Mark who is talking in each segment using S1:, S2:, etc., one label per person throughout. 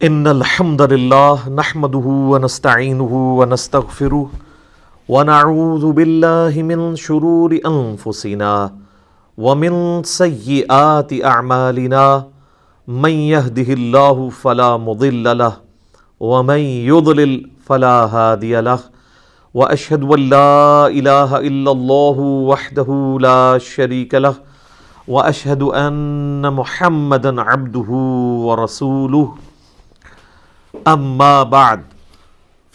S1: ان الحمد لله نحمده ونستعينه ونستغفره ونعوذ بالله من شرور انفسنا ومن سيئات اعمالنا من يهده الله فلا مضل له ومن يضلل فلا هادي له واشهد ان لا اله الا الله وحده لا شريك له واشهد ان محمدا عبده ورسوله اما بعد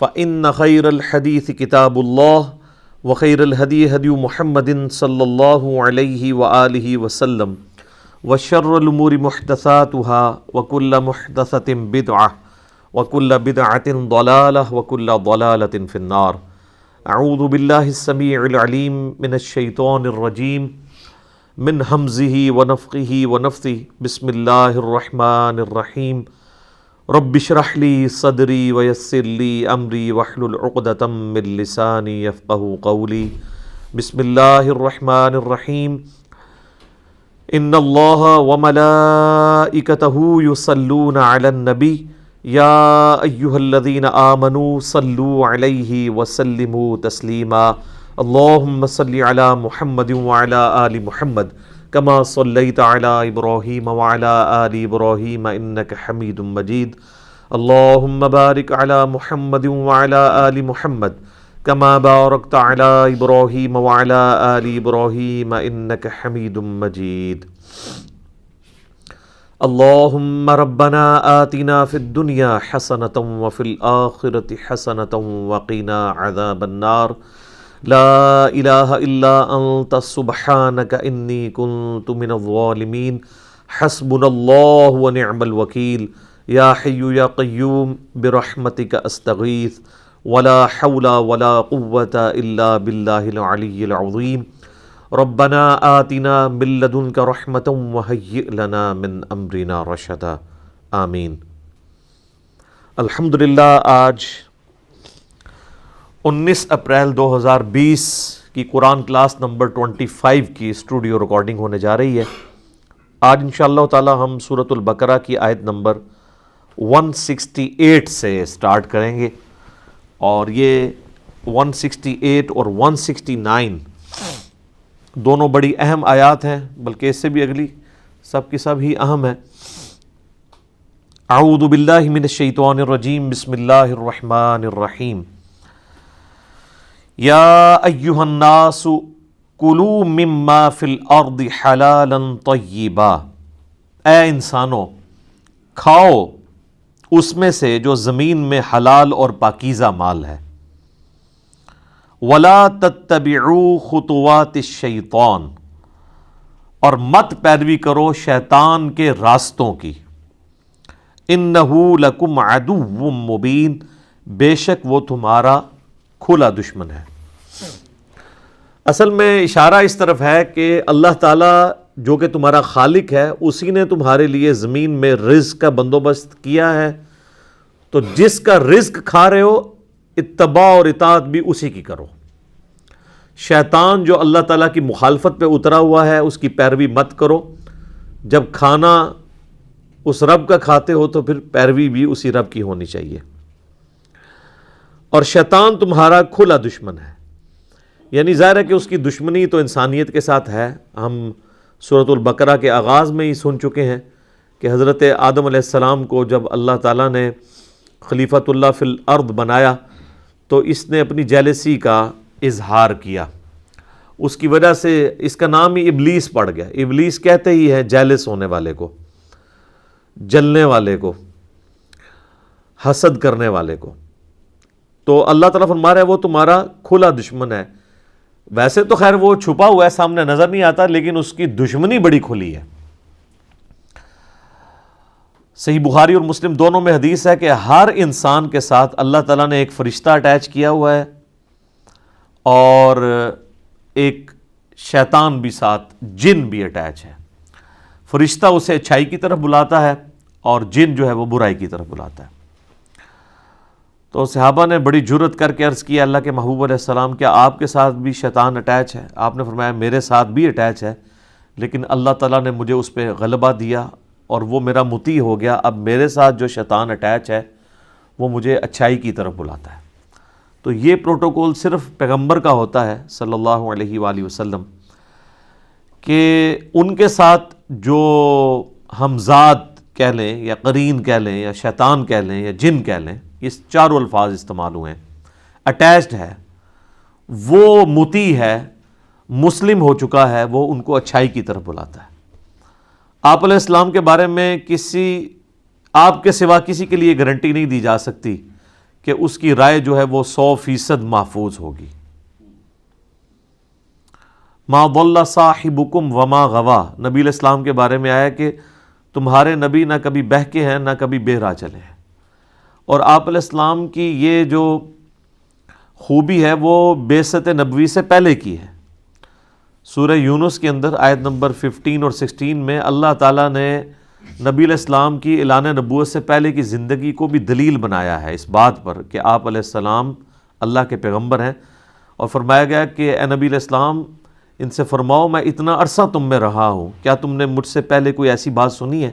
S1: فان خير الحديث كتاب الله وخير الهدي هدي محمد صلى الله عليه واله وسلم وشر الامور محدثاتها وكل محدثة بدعة وكل بدعة ضلالة وكل ضلالة في النار. اعوذ بالله السميع العليم من الشيطان الرجيم من همزه ونفخه ونفثه. بسم الله الرحمن الرحيم. رب اشرح لي صدري ويسر لي امري واحلل عقدة من لساني يفقهوا قولي. بسم الله الرحمن الرحيم. ان الله وملائكته يصلون على النبي يا ايها الذين آمنوا صلوا عليه وسلموا تسليما. اللهم صل على محمد وعلى آل محمد كما صليت على ابراہیم وعلى آل ابراہیم انك حمید مجید. اللهم بارک على محمد وعلى آل محمد كما بارکت على ابراہیم وعلى آل ابراہیم انك حمید مجید. اللهم ربنا آتنا في الدنيا حسنة وفي الآخرة حسنة وقنا عذاب النار. لا الہ الا انت سبحانک انی کنت من الظالمین. حسبنا اللہ ونعم الوکیل. یا حی یا قیوم برحمتک استغیث ولا حول ولا قوة الا باللہ العلی العظیم. ربنا آتنا من لدنک رحمة وہیئ لنا من امرنا رشدا. آمین. الحمدللہ آج 19 اپریل 2020 کی قرآن کلاس نمبر 25 کی اسٹوڈیو ریکارڈنگ ہونے جا رہی ہے. آج انشاءاللہ تعالی ہم سورۃ البقرہ کی آیت نمبر 168 سے سٹارٹ کریں گے، اور یہ 168 اور 169 دونوں بڑی اہم آیات ہیں، بلکہ اس سے بھی اگلی سب کی سب ہی اہم ہیں. اعوذ باللہ من الشیطان الرجیم. بسم اللہ الرحمن الرحیم. یا ایہا الناس کلوا مما فی الارض حلالا طیبا. اے انسانوں، کھاؤ اس میں سے جو زمین میں حلال اور پاکیزہ مال ہے. ولا تتبعوا خطوات الشیطان، اور مت پیروی کرو شیطان کے راستوں کی. انہ لکم عدو مبین، بے شک وہ تمہارا کھلا دشمن ہے. اصل میں اشارہ اس طرف ہے کہ اللہ تعالیٰ جو کہ تمہارا خالق ہے، اسی نے تمہارے لیے زمین میں رزق کا بندوبست کیا ہے. تو جس کا رزق کھا رہے ہو، اتباع اور اطاعت بھی اسی کی کرو. شیطان جو اللہ تعالیٰ کی مخالفت پہ اترا ہوا ہے، اس کی پیروی مت کرو. جب کھانا اس رب کا کھاتے ہو تو پھر پیروی بھی اسی رب کی ہونی چاہیے. اور شیطان تمہارا کھلا دشمن ہے، یعنی ظاہر ہے کہ اس کی دشمنی تو انسانیت کے ساتھ ہے. ہم سورۃ البقرہ کے آغاز میں ہی سن چکے ہیں کہ حضرت آدم علیہ السلام کو جب اللہ تعالیٰ نے خلیفۃ اللہ فی الارض بنایا تو اس نے اپنی جیلسی کا اظہار کیا. اس کی وجہ سے اس کا نام ہی ابلیس پڑ گیا. ابلیس کہتے ہی ہے جیلس ہونے والے کو، جلنے والے کو، حسد کرنے والے کو. تو اللہ تعالیٰ فرما رہا ہے وہ تمہارا کھلا دشمن ہے. ویسے تو خیر وہ چھپا ہوا ہے، سامنے نظر نہیں آتا، لیکن اس کی دشمنی بڑی کھلی ہے. صحیح بخاری اور مسلم دونوں میں حدیث ہے کہ ہر انسان کے ساتھ اللہ تعالیٰ نے ایک فرشتہ اٹیچ کیا ہوا ہے، اور ایک شیطان بھی ساتھ، جن بھی اٹیچ ہے. فرشتہ اسے اچھائی کی طرف بلاتا ہے اور جن جو ہے وہ برائی کی طرف بلاتا ہے. تو صحابہ نے بڑی جرت کر کے عرض کیا اللہ کے محبوب علیہ السلام کیا آپ کے ساتھ بھی شیطان اٹیچ ہے؟ آپ نے فرمایا میرے ساتھ بھی اٹیچ ہے، لیکن اللہ تعالیٰ نے مجھے اس پہ غلبہ دیا اور وہ میرا مطیع ہو گیا، اب میرے ساتھ جو شیطان اٹیچ ہے وہ مجھے اچھائی کی طرف بلاتا ہے۔ تو یہ پروٹوکول صرف پیغمبر کا ہوتا ہے صلی اللہ علیہ وآلہ وسلم، کہ ان کے ساتھ جو ہمزاد کہہ لیں یا قرین کہہ لیں یا شیطان کہہ لیں یا جن کہہ لیں، یہ چاروں الفاظ استعمال ہوئے ہیں، اٹیچڈ ہے، وہ مطیع ہے، مسلم ہو چکا ہے، وہ ان کو اچھائی کی طرف بلاتا ہے۔ آپ علیہ السلام کے بارے میں آپ کے سوا کسی کے لیے گارنٹی نہیں دی جا سکتی کہ اس کی رائے جو ہے وہ 100% محفوظ ہوگی۔ ما ضل صاحبکم وما غوا، نبی علیہ السلام کے بارے میں آیا کہ تمہارے نبی نہ کبھی بہکے ہیں نہ کبھی بے راہ چلے ہیں، اور آپ علیہ السلام کی یہ جو خوبی ہے وہ بعثت نبوی سے پہلے کی ہے۔ سورہ یونس کے اندر آیت نمبر 15 اور 16 میں اللہ تعالیٰ نے نبی علیہ السلام کی اعلان نبوت سے پہلے کی زندگی کو بھی دلیل بنایا ہے اس بات پر کہ آپ علیہ السلام اللہ کے پیغمبر ہیں، اور فرمایا گیا کہ اے نبی علیہ السلام ان سے فرماؤ میں اتنا عرصہ تم میں رہا ہوں، کیا تم نے مجھ سے پہلے کوئی ایسی بات سنی ہے؟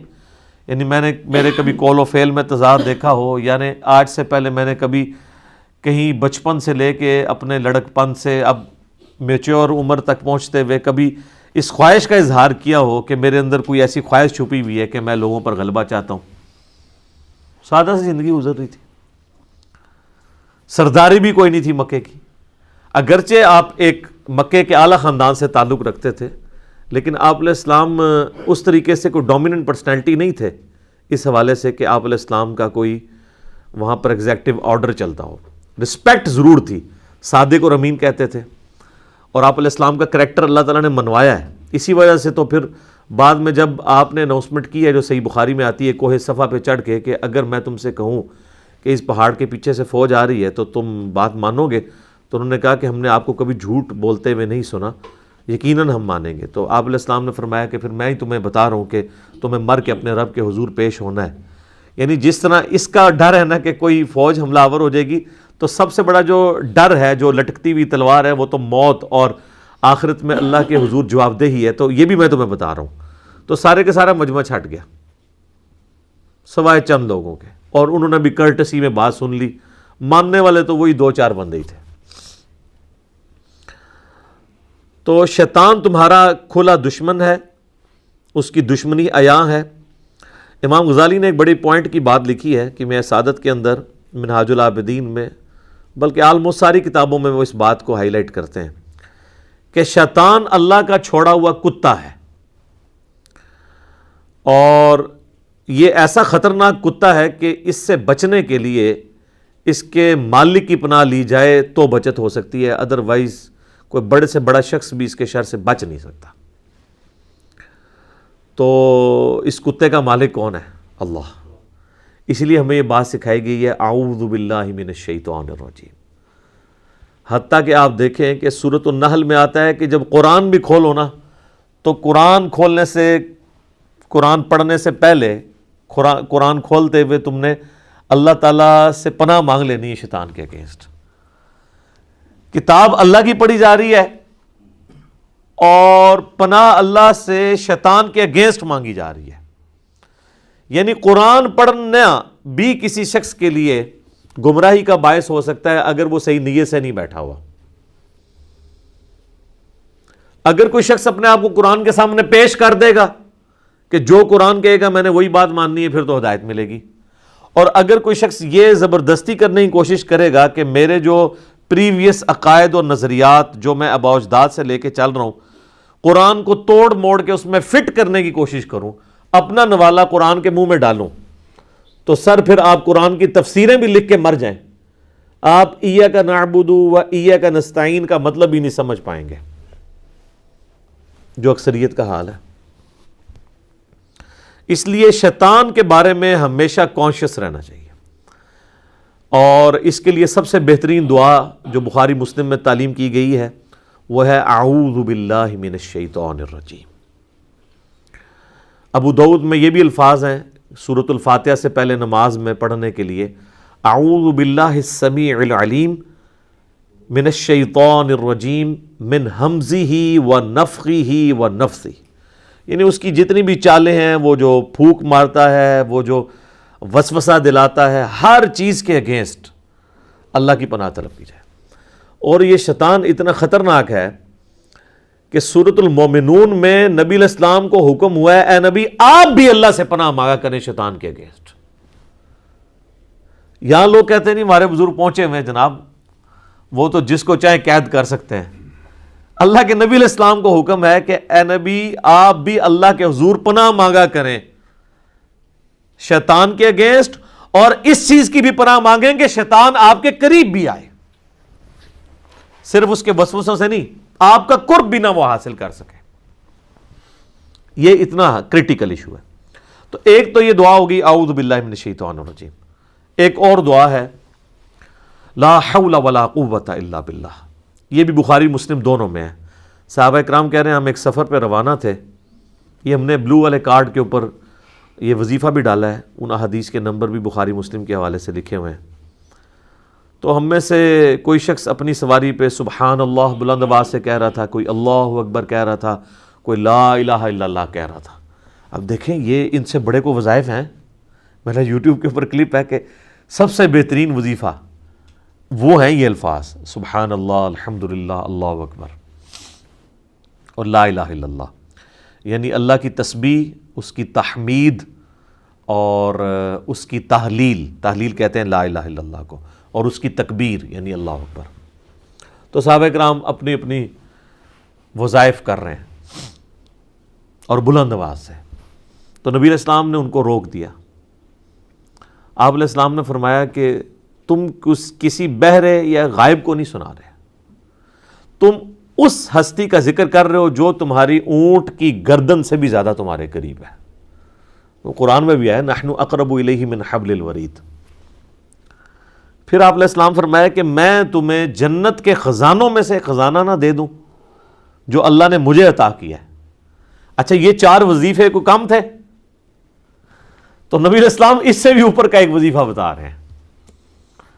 S1: یعنی میں نے میرے کبھی قول و فعل میں تضاد دیکھا ہو، یعنی آج سے پہلے میں نے کبھی کہیں بچپن سے لے کے اپنے لڑک پن سے اب میچور عمر تک پہنچتے ہوئے کبھی اس خواہش کا اظہار کیا ہو کہ میرے اندر کوئی ایسی خواہش چھپی ہوئی ہے کہ میں لوگوں پر غلبہ چاہتا ہوں؟ سادہ سی زندگی گزر رہی تھی، سرداری بھی کوئی نہیں تھی مکے کی، اگرچہ آپ ایک مکے کے اعلیٰ خاندان سے تعلق رکھتے تھے، لیکن آپ علیہ السلام اس طریقے سے کوئی ڈومیننٹ پرسنالٹی نہیں تھے اس حوالے سے کہ آپ علیہ السلام کا کوئی وہاں پر ایگزیکٹو آرڈر چلتا ہو۔ رسپیکٹ ضرور تھی، صادق اور امین کہتے تھے، اور آپ علیہ السلام کا کریکٹر اللہ تعالیٰ نے منوایا ہے۔ اسی وجہ سے تو پھر بعد میں جب آپ نے اناؤنسمنٹ کی ہے جو صحیح بخاری میں آتی ہے کوہ صفا پہ چڑھ کے کہ اگر میں تم سے کہوں کہ اس پہاڑ کے پیچھے سے فوج آ رہی ہے تو تم بات مانو گے؟ تو انہوں نے کہا کہ ہم نے آپ کو کبھی جھوٹ بولتے ہوئے نہیں سنا، یقیناً ہم مانیں گے۔ تو آپ علیہ السلام نے فرمایا کہ پھر میں ہی تمہیں بتا رہا ہوں کہ تمہیں مر کے اپنے رب کے حضور پیش ہونا ہے۔ یعنی جس طرح اس کا ڈر ہے نا کہ کوئی فوج حملہ آور ہو جائے گی، تو سب سے بڑا جو ڈر ہے، جو لٹکتی ہوئی تلوار ہے، وہ تو موت اور آخرت میں اللہ کے حضور جواب دہی ہے۔ تو یہ بھی میں تمہیں بتا رہا ہوں۔ تو سارے کے سارا مجمع چھٹ گیا سوائے چند لوگوں کے، اور انہوں نے بھی کرٹسی میں بات سن لی، ماننے والے تو وہی 2-4 بندے ہی تھے۔ تو شیطان تمہارا کھلا دشمن ہے، اس کی دشمنی عیاں ہے۔ امام غزالی نے ایک بڑی پوائنٹ کی بات لکھی ہے کہ میں سعادت کے اندر، منہاج العابدین میں، بلکہ آلموسٹ ساری کتابوں میں وہ اس بات کو ہائی لائٹ کرتے ہیں کہ شیطان اللہ کا چھوڑا ہوا کتا ہے، اور یہ ایسا خطرناک کتا ہے کہ اس سے بچنے کے لیے اس کے مالک کی پناہ لی جائے تو بچت ہو سکتی ہے، ادروائز کوئی بڑے سے بڑا شخص بھی اس کے شر سے بچ نہیں سکتا۔ تو اس کتے کا مالک کون ہے؟ اللہ۔ اس لیے ہمیں یہ بات سکھائی گئی ہے، اعوذ باللہ من الشیطان الرجیم۔ حتیٰ کہ آپ دیکھیں کہ سورۃ النحل میں آتا ہے کہ جب قرآن بھی کھولو نا، تو قرآن کھولنے سے، قرآن پڑھنے سے پہلے، قرآن کھولتے ہوئے تم نے اللہ تعالیٰ سے پناہ مانگ لینی ہے شیطان کے اگینسٹ۔ کتاب اللہ کی پڑھی جا رہی ہے اور پناہ اللہ سے شیطان کے اگینسٹ مانگی جا رہی ہے۔ یعنی قرآن پڑھنا بھی کسی شخص کے لیے گمراہی کا باعث ہو سکتا ہے اگر وہ صحیح نیت سے نہیں بیٹھا ہوا۔ اگر کوئی شخص اپنے آپ کو قرآن کے سامنے پیش کر دے گا کہ جو قرآن کہے گا میں نے وہی بات ماننی ہے، پھر تو ہدایت ملے گی۔ اور اگر کوئی شخص یہ زبردستی کرنے کی کوشش کرے گا کہ میرے جو پریویس عقائد اور نظریات جو میں آباء و اجداد سے لے کے چل رہا ہوں، قرآن کو توڑ موڑ کے اس میں فٹ کرنے کی کوشش کروں، اپنا نوالا قرآن کے منہ میں ڈالوں، تو سر پھر آپ قرآن کی تفسیریں بھی لکھ کے مر جائیں، آپ ایاک نعبد و ایاک نستعین کا مطلب ہی نہیں سمجھ پائیں گے، جو اکثریت کا حال ہے۔ اس لیے شیطان کے بارے میں ہمیشہ کانشیس رہنا چاہیے، اور اس کے لیے سب سے بہترین دعا جو بخاری مسلم میں تعلیم کی گئی ہے وہ ہے اعوذ باللہ من الشیطان الرجیم۔ ابو داؤد میں یہ بھی الفاظ ہیں سورۃ الفاتحہ سے پہلے نماز میں پڑھنے کے لیے، اعوذ باللہ السمیع العلیم من الشیطان الرجیم من ہمزہ ونفخہ ونفثہ۔ یعنی اس کی جتنی بھی چالیں ہیں، وہ جو پھونک مارتا ہے، وہ جو وسوسہ دلاتا ہے، ہر چیز کے اگینسٹ اللہ کی پناہ طلب کی جائے۔ اور یہ شیطان اتنا خطرناک ہے کہ سورۃ المومنون میں نبی علیہ السلام کو حکم ہوا ہے، اے نبی آپ بھی اللہ سے پناہ مانگا کریں شیطان کے اگینسٹ۔ یہاں لوگ کہتے ہیں نہیں ہمارے بزرگ پہنچے ہوئے ہیں جناب، وہ تو جس کو چاہے قید کر سکتے ہیں۔ اللہ کے نبی علیہ السلام کو حکم ہے کہ اے نبی آپ بھی اللہ کے حضور پناہ مانگا کریں شیطان کے اگینسٹ، اور اس چیز کی بھی پناہ مانگیں کہ شیطان آپ کے قریب بھی آئے، صرف اس کے وسوسوں سے نہیں، آپ کا قرب بھی نہ وہ حاصل کر سکے۔ یہ اتنا کریٹیکل ایشو ہے۔ تو ایک تو یہ دعا ہوگی اعوذ باللہ من الشیطان الرجیم، ایک اور دعا ہے لا حول ولا قوت الا باللہ، یہ بھی بخاری مسلم دونوں میں ہے۔ صحابہ اکرام کہہ رہے ہیں ہم ایک سفر پہ روانہ تھے، یہ ہم نے بلو والے کارڈ کے اوپر یہ وظیفہ بھی ڈالا ہے، ان احادیث کے نمبر بھی بخاری مسلم کے حوالے سے لکھے ہوئے ہیں۔ تو ہم میں سے کوئی شخص اپنی سواری پہ سبحان اللہ بلند آواز سے کہہ رہا تھا، کوئی اللہ اکبر کہہ رہا تھا، کوئی لا الہ الا اللہ کہہ رہا تھا۔ اب دیکھیں یہ ان سے بڑے کو وظائف ہیں، میرا یوٹیوب کے اوپر کلپ ہے کہ سب سے بہترین وظیفہ وہ ہیں یہ الفاظ سبحان اللہ الحمدللہ اللہ اکبر اور لا الہ الا اللہ، یعنی اللہ کی تسبیح، اس کی تحمید اور اس کی تحلیل کہتے ہیں لا الہ الا اللہ کو، اور اس کی تکبیر یعنی اللہ اکبر۔ تو صحابہ کرام اپنی اپنی وظائف کر رہے ہیں اور بلند آواز سے، تو نبی علیہ السلام نے ان کو روک دیا۔ آپ علیہ السلام نے فرمایا کہ تم کسی بہرے یا غائب کو نہیں سنا رہے، تم اس ہستی کا ذکر کر رہے ہو جو تمہاری اونٹ کی گردن سے بھی زیادہ تمہارے قریب ہے۔ وہ قرآن میں بھی ہے نحن اقرب الیہ من حبل الورید۔ پھر آپ علیہ السلام فرمایا کہ میں تمہیں جنت کے خزانوں میں سے خزانہ نہ دے دوں جو اللہ نے مجھے عطا کیا ہے۔ اچھا یہ 4 وظیفے کو کم تھے؟ تو نبی علیہ السلام اس سے بھی اوپر کا ایک وظیفہ بتا رہے ہیں۔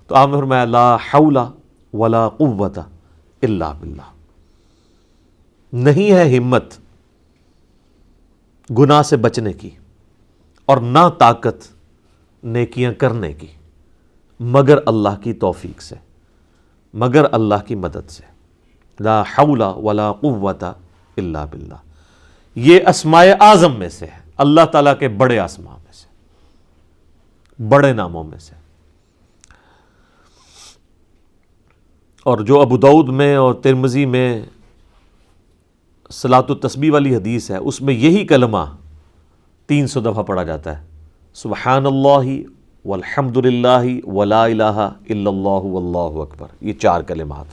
S1: تو آپ نے فرمایا لا حول ولا قوت الا باللہ، نہیں ہے ہمت گناہ سے بچنے کی اور نہ طاقت نیکیاں کرنے کی مگر اللہ کی توفیق سے، مگر اللہ کی مدد سے۔ لا حول ولا قوت الا باللہ، یہ اسماء اعظم میں سے ہے، اللہ تعالیٰ کے بڑے اسماء میں سے، بڑے ناموں میں سے۔ اور جو ابو داؤد میں اور ترمذی میں صلاۃ التسبیح والی حدیث ہے، اس میں یہی کلمہ 300 دفعہ پڑھا جاتا ہے، سبحان اللہ والحمد للہ ولا الہ الا اللہ واللہ اکبر، یہ 4 کلمات۔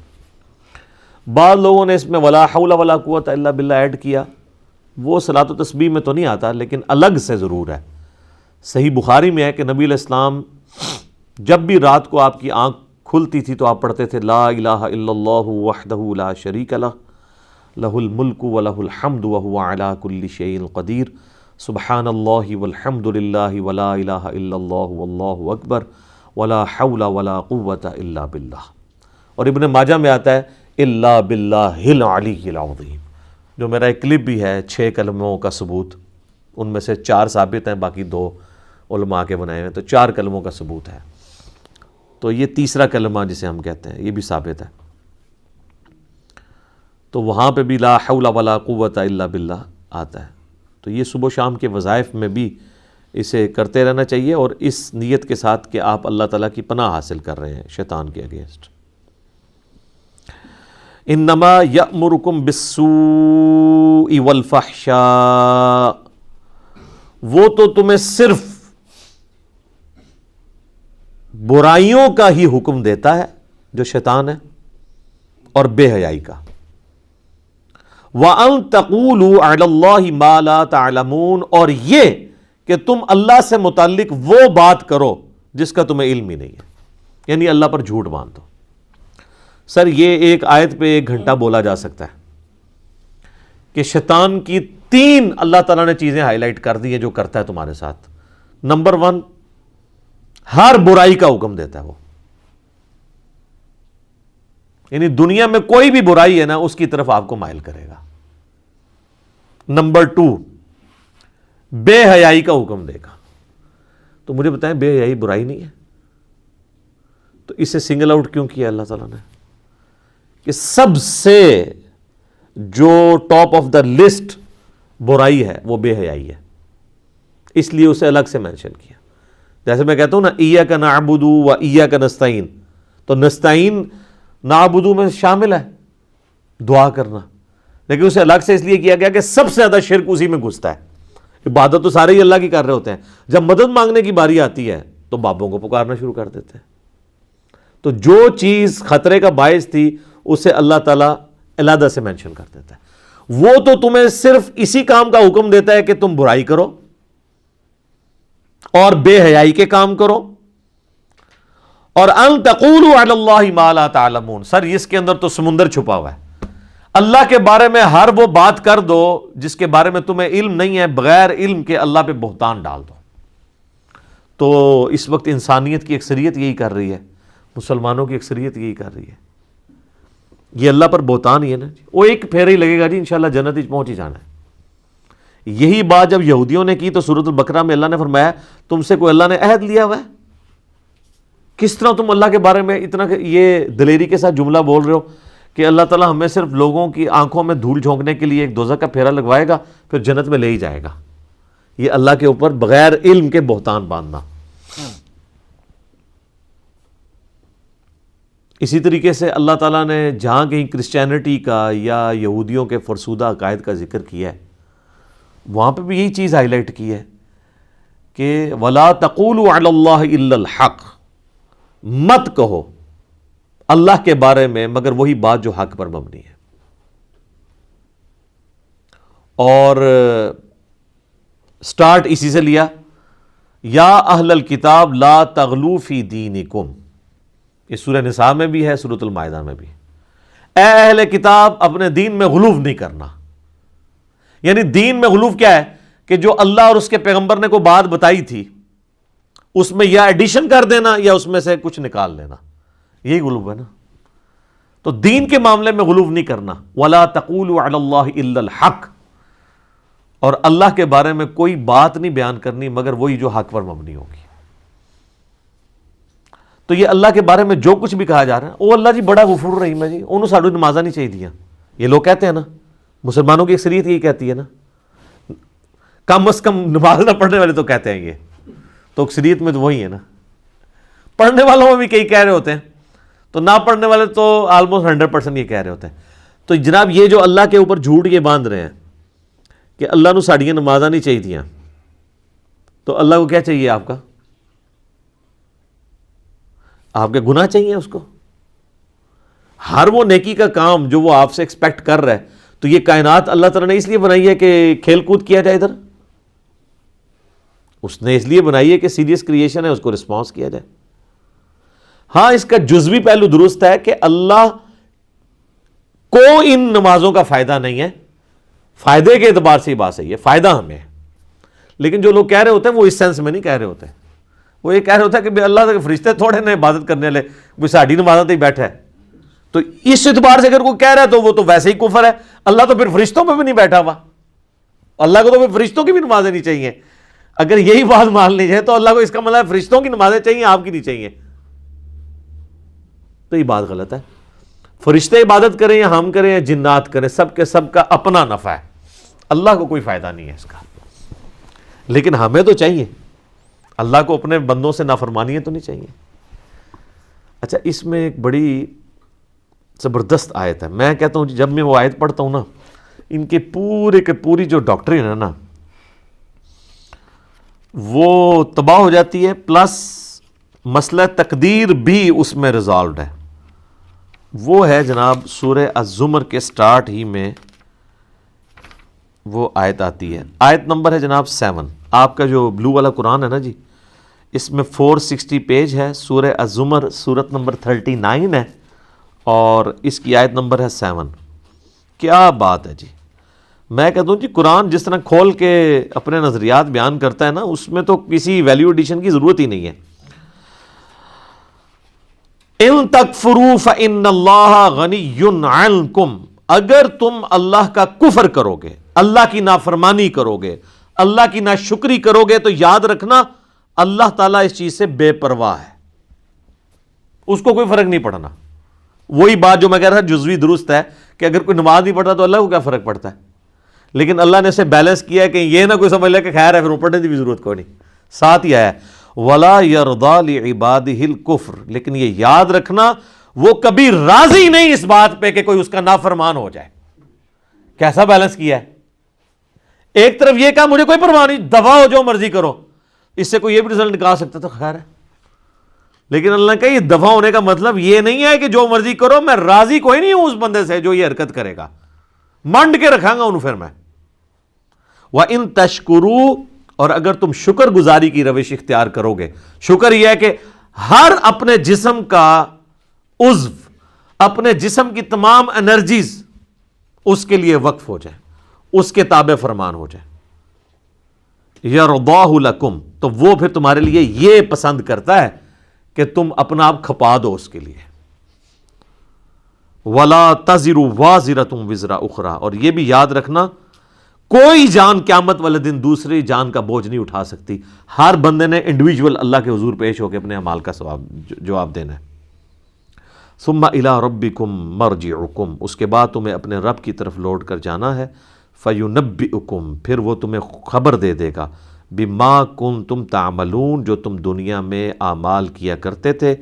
S1: بعض لوگوں نے اس میں ولا حول ولا قوت الا باللہ ایڈ کیا، وہ صلاۃ التسبیح میں تو نہیں آتا لیکن الگ سے ضرور ہے۔ صحیح بخاری میں ہے کہ نبی علیہ السلام جب بھی رات کو آپ کی آنکھ کھلتی تھی تو آپ پڑھتے تھے لا الہ الا اللہ وحدہ لا شریک لہ لہ الملک ولہ الحمد وہو علی کل شیء قدیر سبحان اللہ والحمد للہ ولا الہ الا اللہ واللہ اکبر ولا حول ولا قوت الا باللہ۔ اور ابن ماجہ میں آتا ہے الا باللہ العلی العظیم، جو میرا ایک کلپ بھی ہے 6 کلموں کا ثبوت، ان میں سے 4 ثابت ہیں، باقی 2 علماء کے بنائے ہیں، تو 4 کلموں کا ثبوت ہے۔ تو یہ تیسرا کلمہ جسے ہم کہتے ہیں یہ بھی ثابت ہے۔ تو وہاں پہ بھی لا حول ولا قوت الا باللہ آتا ہے۔ تو یہ صبح و شام کے وظائف میں بھی اسے کرتے رہنا چاہیے، اور اس نیت کے ساتھ کہ آپ اللہ تعالیٰ کی پناہ حاصل کر رہے ہیں شیطان کے اگینسٹ۔ انما یأمرکم بالسوء والفحشاء، وہ تو تمہیں صرف برائیوں کا ہی حکم دیتا ہے جو شیطان ہے، اور بے حیائی کا۔ وَأَن تَقُولُوا عَلَى اللَّهِ مَا لَا تَعْلَمُونَ، اور یہ کہ تم اللہ سے متعلق وہ بات کرو جس کا تمہیں علم ہی نہیں ہے، یعنی اللہ پر جھوٹ باندھ دو۔ سر یہ ایک آیت پہ 1 گھنٹہ بولا جا سکتا ہے کہ شیطان کی 3 اللہ تعالیٰ نے چیزیں ہائی لائٹ کر دی ہیں جو کرتا ہے تمہارے ساتھ۔ نمبر 1، ہر برائی کا حکم دیتا ہے وہ، یعنی دنیا میں کوئی بھی برائی ہے نا اس کی طرف آپ کو مائل کرے گا۔ نمبر 2، بے حیائی کا حکم دے گا. تو مجھے بتائیں بے حیائی برائی نہیں ہے؟ تو اسے سنگل آؤٹ کیوں کیا اللہ تعالیٰ نے کہ سب سے جو ٹاپ آف دا لسٹ برائی ہے وہ بے حیائی ہے، اس لیے اسے الگ سے مینشن کیا. جیسے میں کہتا ہوں نا ایاک نعبد و ایاک نستعین، تو نستعین نعبد میں شامل ہے دعا کرنا، لیکن اسے الگ سے اس لیے کیا گیا کہ سب سے زیادہ شرک اسی میں گھستا ہے. عبادت تو سارے ہی اللہ کی کر رہے ہوتے ہیں، جب مدد مانگنے کی باری آتی ہے تو بابوں کو پکارنا شروع کر دیتے ہیں. تو جو چیز خطرے کا باعث تھی اسے اللہ تعالیٰ علیحدہ سے مینشن کر دیتا ہے. وہ تو تمہیں صرف اسی کام کا حکم دیتا ہے کہ تم برائی کرو اور بے حیائی کے کام کرو، اور ان تقولوا علی اللہ ما لا تعلمون. سر اس کے اندر تو سمندر چھپا ہوا ہے. اللہ کے بارے میں ہر وہ بات کر دو جس کے بارے میں تمہیں علم نہیں ہے، بغیر علم کے اللہ پہ بہتان ڈال دو. تو اس وقت انسانیت کی اکثریت یہی کر رہی ہے، مسلمانوں کی اکثریت یہی کر رہی ہے. یہ اللہ پر بہتان ہی ہے نا جی. وہ ایک پھیرا ہی لگے گا جی انشاءاللہ جنت ہی پہنچ ہی جانا ہے. یہی بات جب یہودیوں نے کی تو سورۃ البقرہ میں اللہ نے فرمایا تم سے کوئی اللہ نے عہد لیا ہوا ہے؟ کس طرح تم اللہ کے بارے میں اتنا یہ دلیری کے ساتھ جملہ بول رہے ہو کہ اللہ تعالیٰ ہمیں صرف لوگوں کی آنکھوں میں دھول جھونکنے کے لیے ایک دوزخ کا پھیرا لگوائے گا پھر جنت میں لے ہی جائے گا. یہ اللہ کے اوپر بغیر علم کے بہتان باندھنا. اسی طریقے سے اللہ تعالیٰ نے جہاں کہیں کرسچینٹی کا یا یہودیوں کے فرسودہ عقائد کا ذکر کیا ہے وہاں پہ بھی یہی چیز ہائی لائٹ کی ہے کہ وَلَا تَقُولُوا عَلَى اللَّهِ إِلَّا الْحَقِّ، مت کہو اللہ کے بارے میں مگر وہی بات جو حق پر مبنی ہے. اور سٹارٹ اسی سے لیا، یا اہل الکتاب لا تغلو فی دینکم. یہ سورہ نساء میں بھی ہے، سورۃ المائدہ میں بھی. اے اہل کتاب اپنے دین میں غلو نہیں کرنا. یعنی دین میں غلو کیا ہے کہ جو اللہ اور اس کے پیغمبر نے کوئی بات بتائی تھی اس میں یا ایڈیشن کر دینا یا اس میں سے کچھ نکال لینا، یہی غلو ہے نا. تو دین کے معاملے میں غلو نہیں کرنا. وَلَا تَقُولُوا عَلَى اللَّهِ إِلَّا الْحَقِّ، اور اللہ کے بارے میں کوئی بات نہیں بیان کرنی مگر وہی جو حق پر مبنی ہوگی. تو یہ اللہ کے بارے میں جو کچھ بھی کہا جا رہا ہے وہ اللہ جی بڑا غفور رحیم ہے جی، انہوں ساڑھو نمازہ نہیں چاہیے دیا. یہ لوگ کہتے ہیں نا، مسلمانوں کی اکثریت یہی کہتی ہے نا، کم از کم نماز نہ پڑھنے والے تو کہتے ہیں. یہ تو اکثریت میں تو وہی ہے نا. پڑھنے والوں میں بھی کئی کہہ رہے ہوتے ہیں، تو نہ پڑھنے والے تو آلموسٹ 100% یہ کہہ رہے ہوتے ہیں. تو جناب یہ جو اللہ کے اوپر جھوٹ یہ باندھ رہے ہیں کہ اللہ نو ساڑیاں نمازاں نہیں چاہیے تھیاں، تو اللہ کو کیا چاہیے؟ آپ کا آپ کے گناہ چاہیے اس کو. ہر وہ نیکی کا کام جو وہ آپ سے ایکسپیکٹ کر رہا ہے. تو یہ کائنات اللہ تعالیٰ نے اس لیے بنائی ہے کہ کھیل کود کیا جائے، ادھر اس نے اس لیے بنائی ہے کہ سیریس کریشن ہے، اس کو رسپانس کیا جائے. ہاں اس کا جزوی پہلو درست ہے کہ اللہ کو ان نمازوں کا فائدہ نہیں ہے. فائدے کے اعتبار سے یہ بات صحیح ہے، فائدہ ہمیں ہے. لیکن جو لوگ کہہ رہے ہوتے ہیں وہ اس سینس میں نہیں کہہ رہے ہوتے. وہ یہ کہہ رہے ہوتا ہے کہ اللہ کے فرشتے تھوڑے نے عبادت کرنے والے، کوئی ساڑھی نمازاں تے ہی بیٹھا ہے. تو اس اعتبار سے اگر کوئی کہہ رہا ہے تو وہ تو ویسے ہی کفر ہے. اللہ تو پھر فرشتوں میں بھی نہیں بیٹھا ہوا، اللہ کو تو پھر فرشتوں کی بھی نمازیں نہیں چاہیے. اگر یہی بات مان لی جائے تو اللہ کو اس کا مطلب فرشتوں کی نمازیں چاہیے، آپ کی نہیں چاہیے. تو یہ بات غلط ہے. فرشتے عبادت کریں یا ہم کریں یا جنات کریں، سب کے سب کا اپنا نفع ہے، اللہ کو کوئی فائدہ نہیں ہے اس کا. لیکن ہمیں تو چاہیے، اللہ کو اپنے بندوں سے نافرمانیاں تو نہیں چاہیے. اچھا اس میں ایک بڑی زبردست آیت ہے. میں کہتا ہوں جب میں وہ آیت پڑھتا ہوں نا، ان کے پورے کے پوری جو ڈاکٹرین ہے نا وہ تباہ ہو جاتی ہے، پلس مسئلہ تقدیر بھی اس میں ریزالوڈ ہے. وہ ہے جناب سورہ الزمر کے سٹارٹ ہی میں وہ آیت آتی ہے. آیت نمبر ہے جناب 7. آپ کا جو بلو والا قرآن ہے نا جی، اس میں 460 پیج ہے. سورہ الزمر سورت نمبر 39 ہے اور اس کی آیت نمبر ہے 7. کیا بات ہے جی. میں کہتا ہوں جی قرآن جس طرح کھول کے اپنے نظریات بیان کرتا ہے نا، اس میں تو کسی ویلیو ایڈیشن کی ضرورت ہی نہیں ہے. ان تکفروا فإن اللہ غنی عنکم، اگر تم اللہ کا کفر کرو گے، اللہ کی نافرمانی کرو گے، اللہ کی ناشکری کرو گے تو یاد رکھنا اللہ تعالیٰ اس چیز سے بے پرواہ ہے، اس کو کوئی فرق نہیں پڑنا۔ وہی بات جو میں کہہ رہا تھا جزوی درست ہے کہ اگر کوئی نماز نہیں پڑھتا تو اللہ کو کیا فرق پڑتا ہے، لیکن اللہ نے اسے بیلنس کیا ہے کہ یہ نہ کوئی سمجھ لے کہ خیر ہے پھر پڑھنے کی بھی ضرورت کوئی نہیں۔ ساتھ ہی آیا وَلَا يَرْضَى لِعِبَادِهِ الْكُفْرِ، لیکن یہ یاد رکھنا وہ کبھی راضی نہیں اس بات پہ کہ کوئی اس کا نافرمان ہو جائے۔ کیسا بیلنس کیا ہے؟ ایک طرف یہ کہا مجھے کوئی پرواہ نہیں، دفع ہو جو مرضی کرو، اس سے کوئی یہ بھی رزلٹ نکال سکتا تو خیر ہے، لیکن اللہ نے کہا یہ دفع ہونے کا مطلب یہ نہیں ہے کہ جو مرضی کرو، میں راضی کوئی نہیں ہوں اس بندے سے جو یہ حرکت کرے گا، منڈ کے رکھاں گا انہوں پھر میں۔ وَإِن تَشْكُرُوا، اور اگر تم شکر گزاری کی روش اختیار کرو گے، شکر یہ ہے کہ ہر اپنے جسم کا عضو، اپنے جسم کی تمام انرجیز اس کے لیے وقف ہو جائے، اس کے تابع فرمان ہو جائے۔ يَرْضَاهُ لَكُمْ، تو وہ پھر تمہارے لیے یہ پسند کرتا ہے کہ تم اپنا آپ کھپا دو اس کے لیے۔ وَلَا تَزِرُ وَازِرَةٌ وِزْرَ أُخْرَى، اور یہ بھی یاد رکھنا کوئی جان قیامت والے دن دوسری جان کا بوجھ نہیں اٹھا سکتی، ہر بندے نے انڈیویجول اللہ کے حضور پیش ہو کے اپنے اعمال کا جواب دینا ہے۔ ثُمَّ إِلَىٰ رَبِّكُمْ مَرْجِعُكُمْ، اس کے بعد تمہیں اپنے رب کی طرف لوٹ کر جانا ہے۔ فَيُنَبِّئُكُمْ، پھر وہ تمہیں خبر دے دے گا، بِمَا كُنتُمْ تَعْمَلُونَ، جو تم دنیا میں اعمال کیا کرتے تھے۔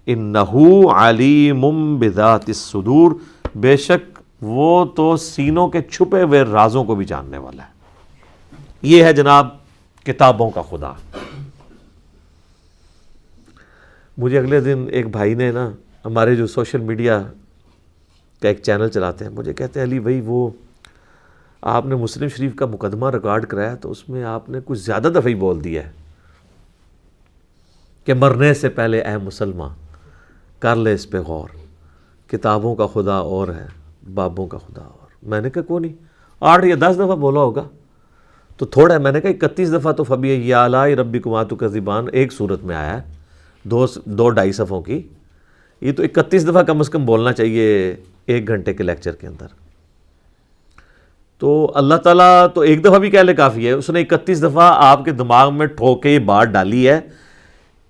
S1: إِنَّهُ عَلِيمٌ بِذَاتِ الصُّدُورِ، بے شک وہ تو سینوں کے چھپے ہوئے رازوں کو بھی جاننے والا ہے۔ یہ ہے جناب کتابوں کا خدا۔ مجھے اگلے دن ایک بھائی نے نا، ہمارے جو سوشل میڈیا کا ایک چینل چلاتے ہیں، مجھے کہتے ہیں علی بھائی وہ آپ نے مسلم شریف کا مقدمہ ریکارڈ کرایا تو اس میں آپ نے کچھ زیادہ دفعہ ہی بول دیا ہے کہ مرنے سے پہلے اے مسلمان کر لے اس پہ غور، کتابوں کا خدا اور ہے، بابوں کا خدا اور۔ میں نے کہا کوئی نہیں، 8 یا 10 دفعہ بولا ہوگا تو تھوڑا ہے۔ میں نے کہا 31 دفعہ تو فَبِأَيِّ آلَاءِ رَبِّكُمَا تُكَذِّبَانِ ایک صورت میں آیا ہے، 2-2.5 صفحوں کی، یہ تو 31 دفعہ کم از کم بولنا چاہیے 1 گھنٹے کے لیکچر کے اندر۔ تو اللہ تعالیٰ تو ایک دفعہ بھی کہہ لے کافی ہے، اس نے 31 دفعہ آپ کے دماغ میں ٹھوک کے یہ بات ڈالی ہے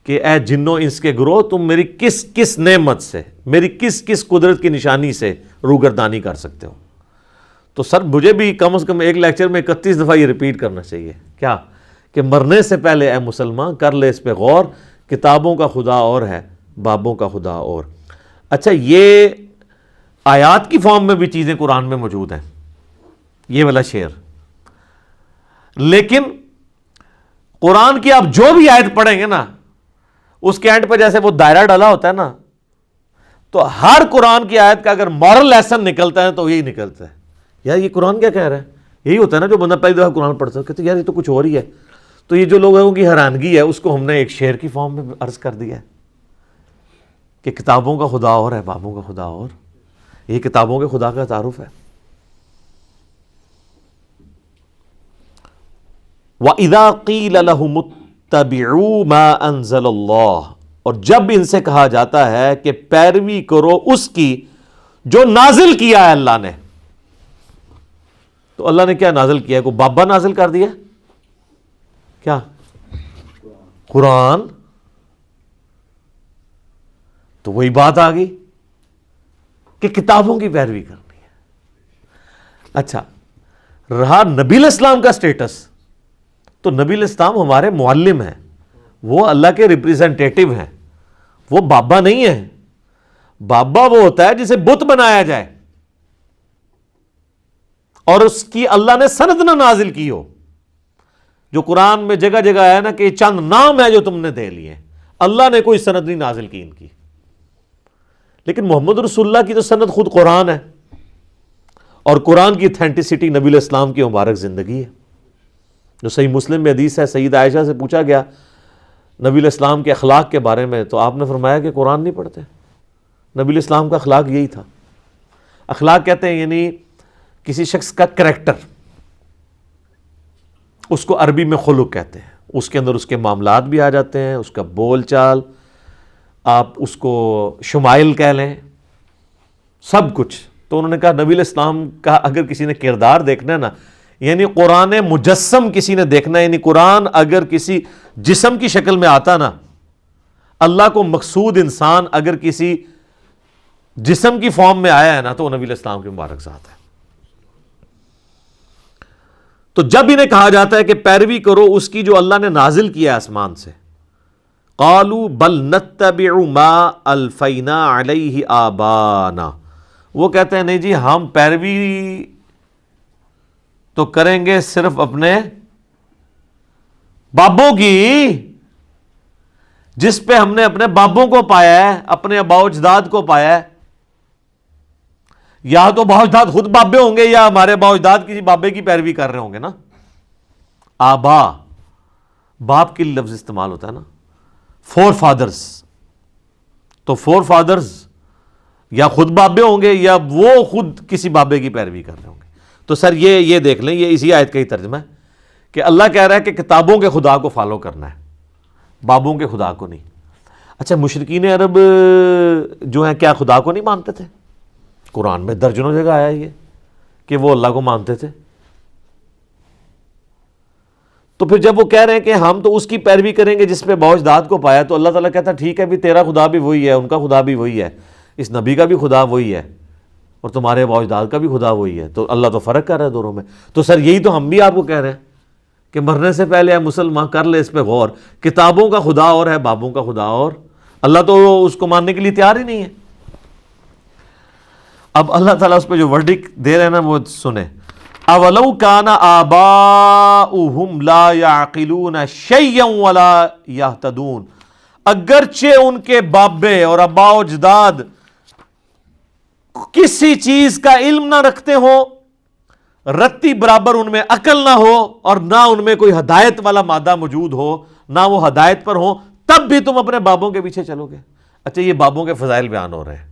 S1: کہ اے جنوں انس کے گروہ، تم میری کس کس نعمت سے، میری کس کس قدرت کی نشانی سے روگردانی کر سکتے ہو۔ تو سر مجھے بھی کم از کم ایک لیکچر میں 31 دفعہ یہ ریپیٹ کرنا چاہیے، کیا کہ مرنے سے پہلے اے مسلمان کر لے اس پہ غور، کتابوں کا خدا اور ہے، بابوں کا خدا اور۔ اچھا، یہ آیات کی فارم میں بھی چیزیں قرآن میں موجود ہیں، یہ والا شعر، لیکن قرآن کی آپ جو بھی آیت پڑھیں گے نا، اس کے اینڈ پہ جیسے وہ دائرہ ڈالا ہوتا ہے نا، تو ہر قرآن کی آیت کا اگر مورل لیسن نکلتا ہے تو یہی نکلتا ہے، یار یہ قرآن کیا کہہ رہا ہے۔ یہی ہوتا ہے نا جو بندہ پہلی دفعہ قرآن پڑھتا ہے کہتے ہیں یار یہ تو کچھ اور ہی ہے۔ تو یہ جو لوگوں کی حیرانگی ہے اس کو ہم نے ایک شعر کی فارم میں عرض کر دیا ہے کہ کتابوں کا خدا اور ہے، بابوں کا خدا اور۔ یہ کتابوں کے خدا کا تعارف ہے۔ وَإِذَا قِيلَ لَهُمُ اتَّبِعُوا مَا أَنزَلَ اللَّهُ، اور جب ان سے کہا جاتا ہے کہ پیروی کرو اس کی جو نازل کیا ہے اللہ نے، تو اللہ نے کیا نازل کیا ہے؟ کوئی بابا نازل کر دیا کیا؟ قرآن۔ تو وہی بات آ گئی کہ کتابوں کی پیروی کرنی ہے۔ اچھا، رہا نبی علیہ السلام کا سٹیٹس، تو نبی علیہ السلام ہمارے معلم ہیں، وہ اللہ کے ریپریزنٹیٹیو ہیں، وہ بابا نہیں ہیں۔ بابا وہ ہوتا ہے جسے بت بنایا جائے اور اس کی اللہ نے سند نہ نازل کی ہو، جو قرآن میں جگہ جگہ ہے نا کہ یہ چند نام ہے جو تم نے دے لیے، اللہ نے کوئی سند نہیں نازل کی ان کی۔ لیکن محمد رسول اللہ کی تو سند خود قرآن ہے، اور قرآن کی اتھینٹسٹی نبی علیہ السلام کی مبارک زندگی ہے۔ جو صحیح مسلم میں حدیث ہے، سید عائشہ سے پوچھا گیا نبی علیہ السلام کے اخلاق کے بارے میں، تو آپ نے فرمایا کہ قرآن نہیں پڑھتے۔ نبی علیہ السلام کا اخلاق یہی تھا۔ اخلاق کہتے ہیں یعنی کسی شخص کا کریکٹر، اس کو عربی میں خلق کہتے ہیں، اس کے اندر اس کے معاملات بھی آ جاتے ہیں، اس کا بول چال، آپ اس کو شمائل کہہ لیں، سب کچھ۔ تو انہوں نے کہا نبی علیہ السلام کا اگر کسی نے کردار دیکھنا ہے نا، یعنی قرآن مجسم کسی نے دیکھنا ہے، یعنی قرآن اگر کسی جسم کی شکل میں آتا نا، اللہ کو مقصود انسان اگر کسی جسم کی فارم میں آیا ہے نا، تو وہ نبی علیہ السلام کی مبارک ذات ہے۔ تو جب انہیں کہا جاتا ہے کہ پیروی کرو اس کی جو اللہ نے نازل کیا آسمان سے، قالوا بل نتبع ما الفینا علیہ آبانا، وہ کہتے ہیں نہیں جی ہم پیروی تو کریں گے صرف اپنے بابوں کی، جس پہ ہم نے اپنے بابوں کو پایا ہے، اپنے آباء و اجداد کو پایا ہے۔ یا تو آباء و اجداد خود بابے ہوں گے یا ہمارے آباء و اجداد کسی بابے کی پیروی کر رہے ہوں گے نا۔ آبا باپ کے لفظ استعمال ہوتا ہے نا، فور فادرز، تو فور فادرز یا خود بابے ہوں گے یا وہ خود کسی بابے کی پیروی کر رہے ہوں گے۔ تو سر یہ دیکھ لیں، یہ اسی آیت کا ہی ترجمہ ہے کہ اللہ کہہ رہا ہے کہ کتابوں کے خدا کو فالو کرنا ہے، بابوں کے خدا کو نہیں۔ اچھا مشرکین عرب جو ہیں کیا خدا کو نہیں مانتے تھے؟ قرآن میں درجنوں جگہ آیا یہ کہ وہ اللہ کو مانتے تھے۔ تو پھر جب وہ کہہ رہے ہیں کہ ہم تو اس کی پیروی کریں گے جس پہ آباء و اجداد کو پایا، تو اللہ تعالیٰ کہتا ہے ٹھیک ہے بھی تیرا خدا بھی وہی ہے، ان کا خدا بھی وہی ہے، اس نبی کا بھی خدا وہی ہے، اور تمہارے آباء و اجداد کا بھی خدا وہی ہے، تو اللہ تو فرق کر رہا ہے دونوں میں۔ تو سر یہی تو ہم بھی آپ کو کہہ رہے ہیں کہ مرنے سے پہلے اے مسلمان کر لے اس پہ غور، کتابوں کا خدا اور ہے بابوں کا خدا اور، اللہ تو اس کو ماننے کے لیے تیار ہی نہیں ہے۔ اب اللہ تعالیٰ اس پہ جو ورڈک دے رہے ہیں نا وہ سنیں، اولو کان آباؤہم لا یعقلون شیئا ولا یہتدون، اگرچہ ان کے بابے اور آباء و اجداد کسی چیز کا علم نہ رکھتے ہوں، رتی برابر ان میں عقل نہ ہو، اور نہ ان میں کوئی ہدایت والا مادہ موجود ہو، نہ وہ ہدایت پر ہوں، تب بھی تم اپنے بابوں کے پیچھے چلو گے۔ اچھا یہ بابوں کے فضائل بیان ہو رہے ہیں۔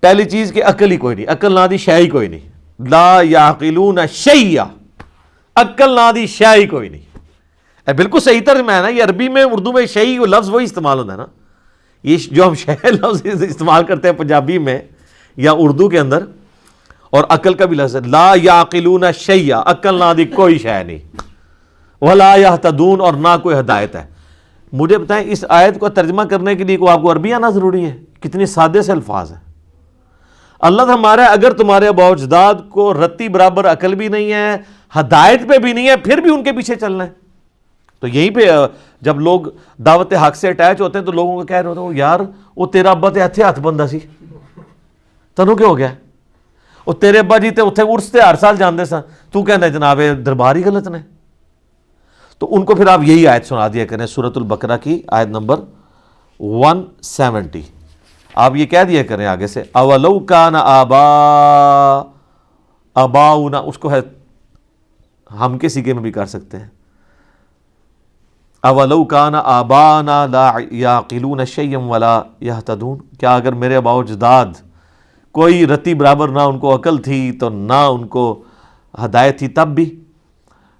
S1: پہلی چیز کہ عقل ہی کوئی نہیں، عقل نہ دی شے ہی کوئی نہیں، لا یعقلون شیئا، عقل نہ دی شے ہی کوئی نہیں۔ بالکل صحیح ترجمہ ہے نا، یہ عربی میں اردو میں شے لفظ وہی استعمال ہوتا ہے نا، یہ جو ہم شے لفظ استعمال کرتے ہیں پنجابی میں یا اردو کے اندر، اور عقل کا بھی لفظ ہے، لا یعقلون شیئا، عقل نہ دی کوئی شے نہیں، ولا یہتدون، اور نہ کوئی ہدایت ہے۔ مجھے بتائیں اس آیت کو ترجمہ کرنے کے لیے کو آپ کو عربی آنا ضروری ہے؟ کتنے سادے سے الفاظ ہیں۔ اللہ تو ہمارا اگر تمہارے آباء و اجداد کو رتی برابر عقل بھی نہیں ہے، ہدایت پہ بھی نہیں ہے، پھر بھی ان کے پیچھے چلنا ہے۔ تو یہیں پہ جب لوگ دعوت حق سے اٹیچ ہوتے ہیں تو لوگوں کو کہہ رہے ہوتے ہیں یار وہ تیرا ابا تے ہتھے ہاتھ بندہ سی، تنوں کیا ہو گیا؟ وہ تیرے ابا جی تے اتھے عرس تے ہر سال جاندے سن، تو کہنا جناب دربار ہی غلط نے۔ تو ان کو پھر آپ یہی آیت سنا دیا کریں، سورۃ البقرہ کی آیت نمبر 170، آپ یہ کہہ دیا کریں آگے سے، اولو کان آباؤنا، اس کو ہے ہم کے سیکھے میں بھی کر سکتے ہیں، اولو کان آبانا لا یعقلون شیئا ولا یہتدون، کیا اگر میرے آباء و اجداد کوئی رتی برابر نہ ان کو عقل تھی تو نہ ان کو ہدایت تھی تب بھی۔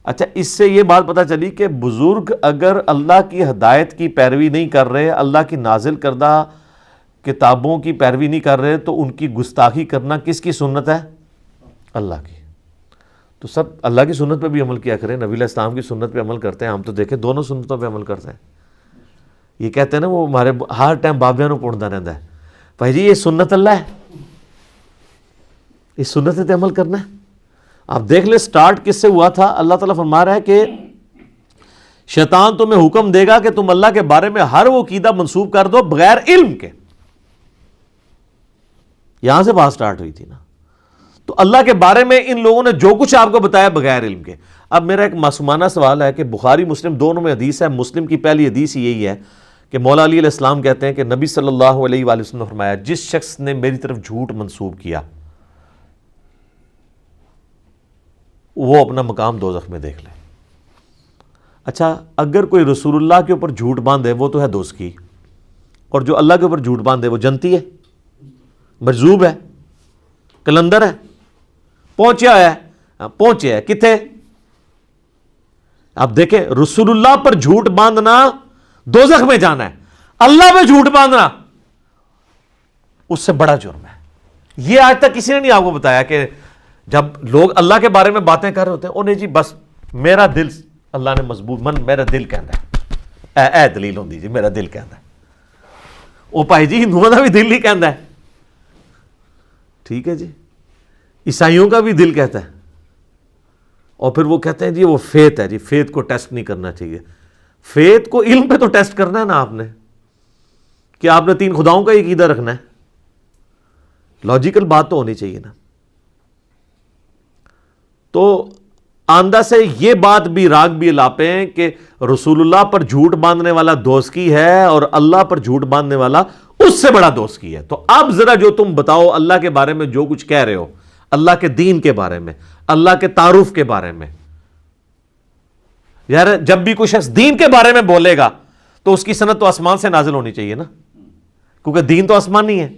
S1: اچھا اس سے یہ بات پتہ چلی کہ بزرگ اگر اللہ کی ہدایت کی پیروی نہیں کر رہے، اللہ کی نازل کردہ کتابوں کی پیروی نہیں کر رہے، تو ان کی گستاخی کرنا کس کی سنت ہے؟ اللہ کی۔ تو سب اللہ کی سنت پہ بھی عمل کیا کریں، نبی علیہ السلام کی سنت پہ عمل کرتے ہیں، ہم تو دیکھیں دونوں سنتوں پہ عمل کرتے ہیں۔ یہ کہتے ہیں نا وہ ہمارے ہر ٹائم بابیاں نو پڑھتا رہتا ہے، بھائی جی یہ سنت اللہ ہے، اس سنت پہ عمل کرنا ہے۔ آپ دیکھ لیں سٹارٹ کس سے ہوا تھا، اللہ تعالیٰ فرما رہا ہے کہ شیطان تمہیں حکم دے گا کہ تم اللہ کے بارے میں ہر وہ عقیدہ منسوب کر دو بغیر علم کے، یہاں سے بات سٹارٹ ہوئی تھی نا۔ تو اللہ کے بارے میں ان لوگوں نے جو کچھ آپ کو بتایا بغیر علم کے۔ اب میرا ایک معصومانہ سوال ہے کہ بخاری مسلم دونوں میں حدیث ہے، مسلم کی پہلی حدیث یہی ہے کہ مولا علی علیہ السلام کہتے ہیں کہ نبی صلی اللہ علیہ وآلہ وسلم نے فرمایا جس شخص نے میری طرف جھوٹ منسوب کیا وہ اپنا مقام دوزخ میں دیکھ لے۔ اچھا اگر کوئی رسول اللہ کے اوپر جھوٹ باندھے وہ تو ہے دوزخی، اور جو اللہ کے اوپر جھوٹ باندھے وہ جنتی ہے، مجذوب ہے، کلندر ہے، پہنچیا ہے، پہنچے ہے کتنے؟ آپ دیکھیں رسول اللہ پر جھوٹ باندھنا دوزخ میں جانا ہے، اللہ پہ جھوٹ باندھنا اس سے بڑا جرم ہے۔ یہ آج تک کسی نے نہیں آپ کو بتایا کہ جب لوگ اللہ کے بارے میں باتیں کر رہے ہوتے ہیں انہیں جی بس میرا دل اللہ نے مضبوط میرا دل کہندا ہے اے دلیل ہوندی جی میرا دل کہندا ہے. وہ بھائی جی ہندوؤں کا بھی دل ہی کہندا ہے, ٹھیک ہے جی, عیسائیوں کا بھی دل کہتا ہے. اور پھر وہ کہتے ہیں جی وہ فیتھ ہے جی, فیتھ کو ٹیسٹ نہیں کرنا چاہیے. فیتھ کو علم پہ تو ٹیسٹ کرنا ہے نا آپ نے, کہ آپ نے 3 خداؤں کا عقیدہ رکھنا ہے. لاجیکل بات تو ہونی چاہیے نا. تو آندہ سے یہ بات بھی راگ بھی الاپے ہیں کہ رسول اللہ پر جھوٹ باندھنے والا دوستی ہے اور اللہ پر جھوٹ باندھنے والا اس سے بڑا دوستی ہے. تو اب ذرا جو تم بتاؤ اللہ کے بارے میں جو کچھ کہہ رہے ہو, اللہ کے دین کے بارے میں, اللہ کے تعارف کے بارے میں, یار جب بھی کوئی شخص دین کے بارے میں بولے گا تو اس کی سند تو آسمان سے نازل ہونی چاہیے نا, کیونکہ دین تو آسمانی ہے.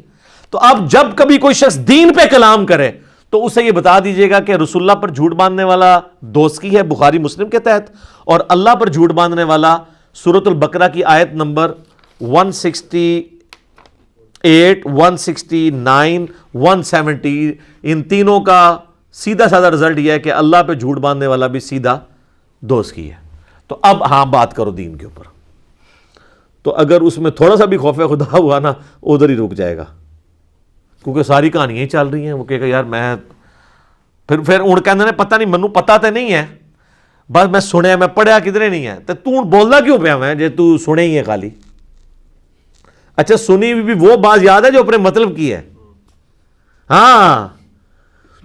S1: تو اب جب کبھی کوئی شخص دین پہ کلام کرے تو اسے یہ بتا دیجئے گا کہ رسول اللہ پر جھوٹ باندھنے والا دوستی ہے بخاری مسلم کے تحت, اور اللہ پر جھوٹ باندھنے والا سورۃ البقرہ کی آیت نمبر 168, 169, 170, ان تینوں کا سیدھا سادہ رزلٹ یہ ہے کہ اللہ پہ جھوٹ باندھنے والا بھی سیدھا دوستی ہے. تو اب ہاں بات کرو دین کے اوپر. تو اگر اس میں تھوڑا سا بھی خوف خدا ہوا نا ادھر ہی رک جائے گا, کیونکہ ساری کہانیاں ہی چل رہی ہیں. وہ کہے گا یار میں پھر اُن کہندے نے پتہ نہیں منو پتہ تے نہیں ہے, بس میں سنیا میں پڑھیا کدھرے نہیں ہے. تو بولنا کیوں پیا میں جے تو سنے ہی ہے خالی. اچھا سنی بھی وہ بات یاد ہے جو اپنے مطلب کی ہے. ہاں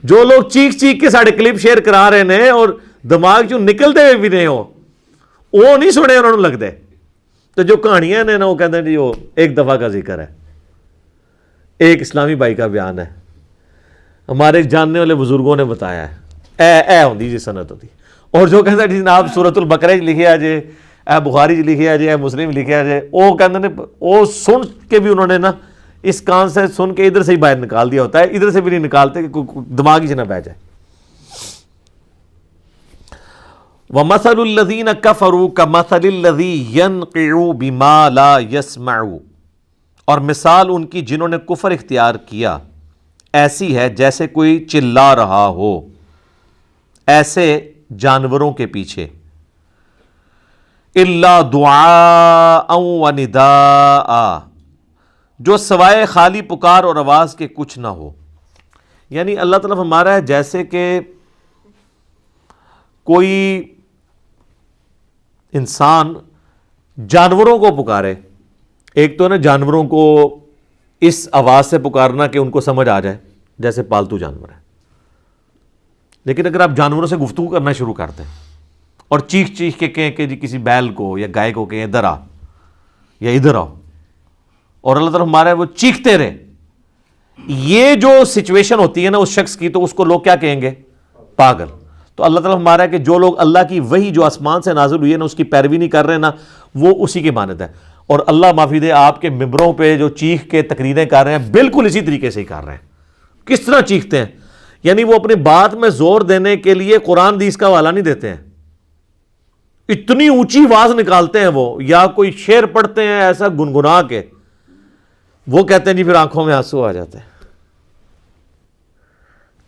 S1: جو لوگ چیخ چیخ کے ساڑھے کلپ شیئر کرا رہے ہیں اور دماغ چوں نکلتے ہوئے بھی نہیں ہو, وہ نہیں سنے انہوں نے لگتے. تو جو کہانیاں نے نا وہ کہتے ہیں جی وہ ایک دفعہ کا ذکر ہے. ایک اسلامی بھائی کا بیان ہے, ہمارے جاننے والے بزرگوں نے بتایا ہے, اے ہوندی جی سند ہوتی. اور جو کہتا ہے جی جناب سورۃ البقرہ لکھے آ جائے, اے بخاری لکھے آ جائے, اے مسلم لکھے آ جائے, وہ کہتے ہیں وہ سن کے بھی انہوں نے نا اس کان سے سن کے ادھر سے ہی باہر نکال دیا ہوتا ہے, ادھر سے بھی نہیں نکالتے کہ دماغ ہی سے نہ بہ جائے. وَمَثَلُ الَّذِينَ كَفَرُوا كَمَثَلِ الَّذِي يَنْقِعُ بِمَا لَا يَسْمَعُ, اور مثال ان کی جنہوں نے کفر اختیار کیا ایسی ہے جیسے کوئی چلا رہا ہو ایسے جانوروں کے پیچھے. إِلَّا دُعَاءً وَنِدَاءً, جو سوائے خالی پکار اور آواز کے کچھ نہ ہو. یعنی اللہ تعالیٰ ہمارا ہے جیسے کہ کوئی انسان جانوروں کو پکارے. ایک تو نا جانوروں کو اس آواز سے پکارنا کہ ان کو سمجھ آ جائے جیسے پالتو جانور ہے. لیکن اگر آپ جانوروں سے گفتگو کرنا شروع کر دیں اور چیخ چیخ کے کہیں کہ جی کسی بیل کو یا گائے کو کہیں ادھر آ یا ادھر آؤ, اور اللہ تعالیٰ ہمارا ہے وہ چیختے رہے, یہ جو سچویشن ہوتی ہے نا اس شخص کی, تو اس کو لوگ کیا کہیں گے؟ پاگل. تو اللہ تعالیٰ ہمارا ہے کہ جو لوگ اللہ کی وحی جو آسمان سے نازل ہوئی ہے نا اس کی پیروی نہیں کر رہے نا, وہ اسی کی مانند ہے. اور اللہ معافی دے آپ کے ممبروں پہ جو چیخ کے تقریریں کر رہے ہیں بالکل اسی طریقے سے ہی کر رہے ہیں. کس طرح چیختے ہیں؟ یعنی وہ اپنی بات میں زور دینے کے لیے قرآن حدیث کا حوالہ نہیں دیتے ہیں, اتنی اونچی آواز نکالتے ہیں وہ, یا کوئی شعر پڑھتے ہیں ایسا گنگنا کے, وہ کہتے ہیں جی پھر آنکھوں میں آنسو آ جاتے ہیں.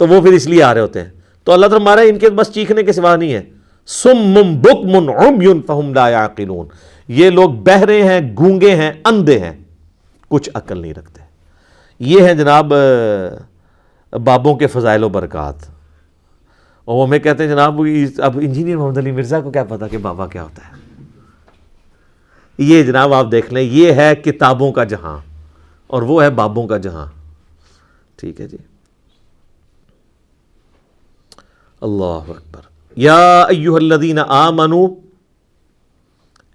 S1: تو وہ پھر اس لیے آ رہے ہوتے ہیں. تو اللہ تعالیٰ ہمارا ان کے بس چیخنے کے سوا نہیں ہے. صم بکم عمی فہم لا یعقلون, یہ لوگ بہرے ہیں, گونگے ہیں, اندھے ہیں, کچھ عقل نہیں رکھتے. یہ ہیں جناب بابوں کے فضائل و برکات. اور وہ ہمیں کہتے ہیں جناب اب انجینئر محمد علی مرزا کو کیا پتا کہ بابا کیا ہوتا ہے. یہ جناب آپ دیکھ لیں, یہ ہے کتابوں کا جہاں اور وہ ہے بابوں کا جہاں. ٹھیک ہے جی. اللہ اکبر. یا ایھا الذین آمنوا,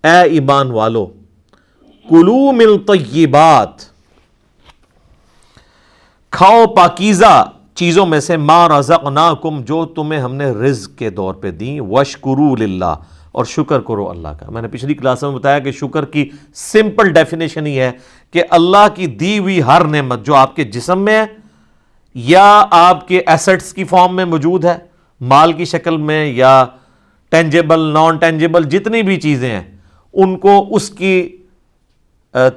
S1: اے ایمان والو, کلوا من طیبات, کھاؤ پاکیزہ چیزوں میں سے, ما رزقناکم, جو تمہیں ہم نے رزق کے طور پہ دیں, واشکروا للہ, اور شکر کرو اللہ کا. میں نے پچھلی کلاس میں بتایا کہ شکر کی سمپل ڈیفینیشن یہ ہے کہ اللہ کی دی ہوئی ہر نعمت جو آپ کے جسم میں ہے یا آپ کے ایسٹس کی فارم میں موجود ہے, مال کی شکل میں یا ٹینجیبل نان ٹینجیبل جتنی بھی چیزیں ہیں, ان کو اس کی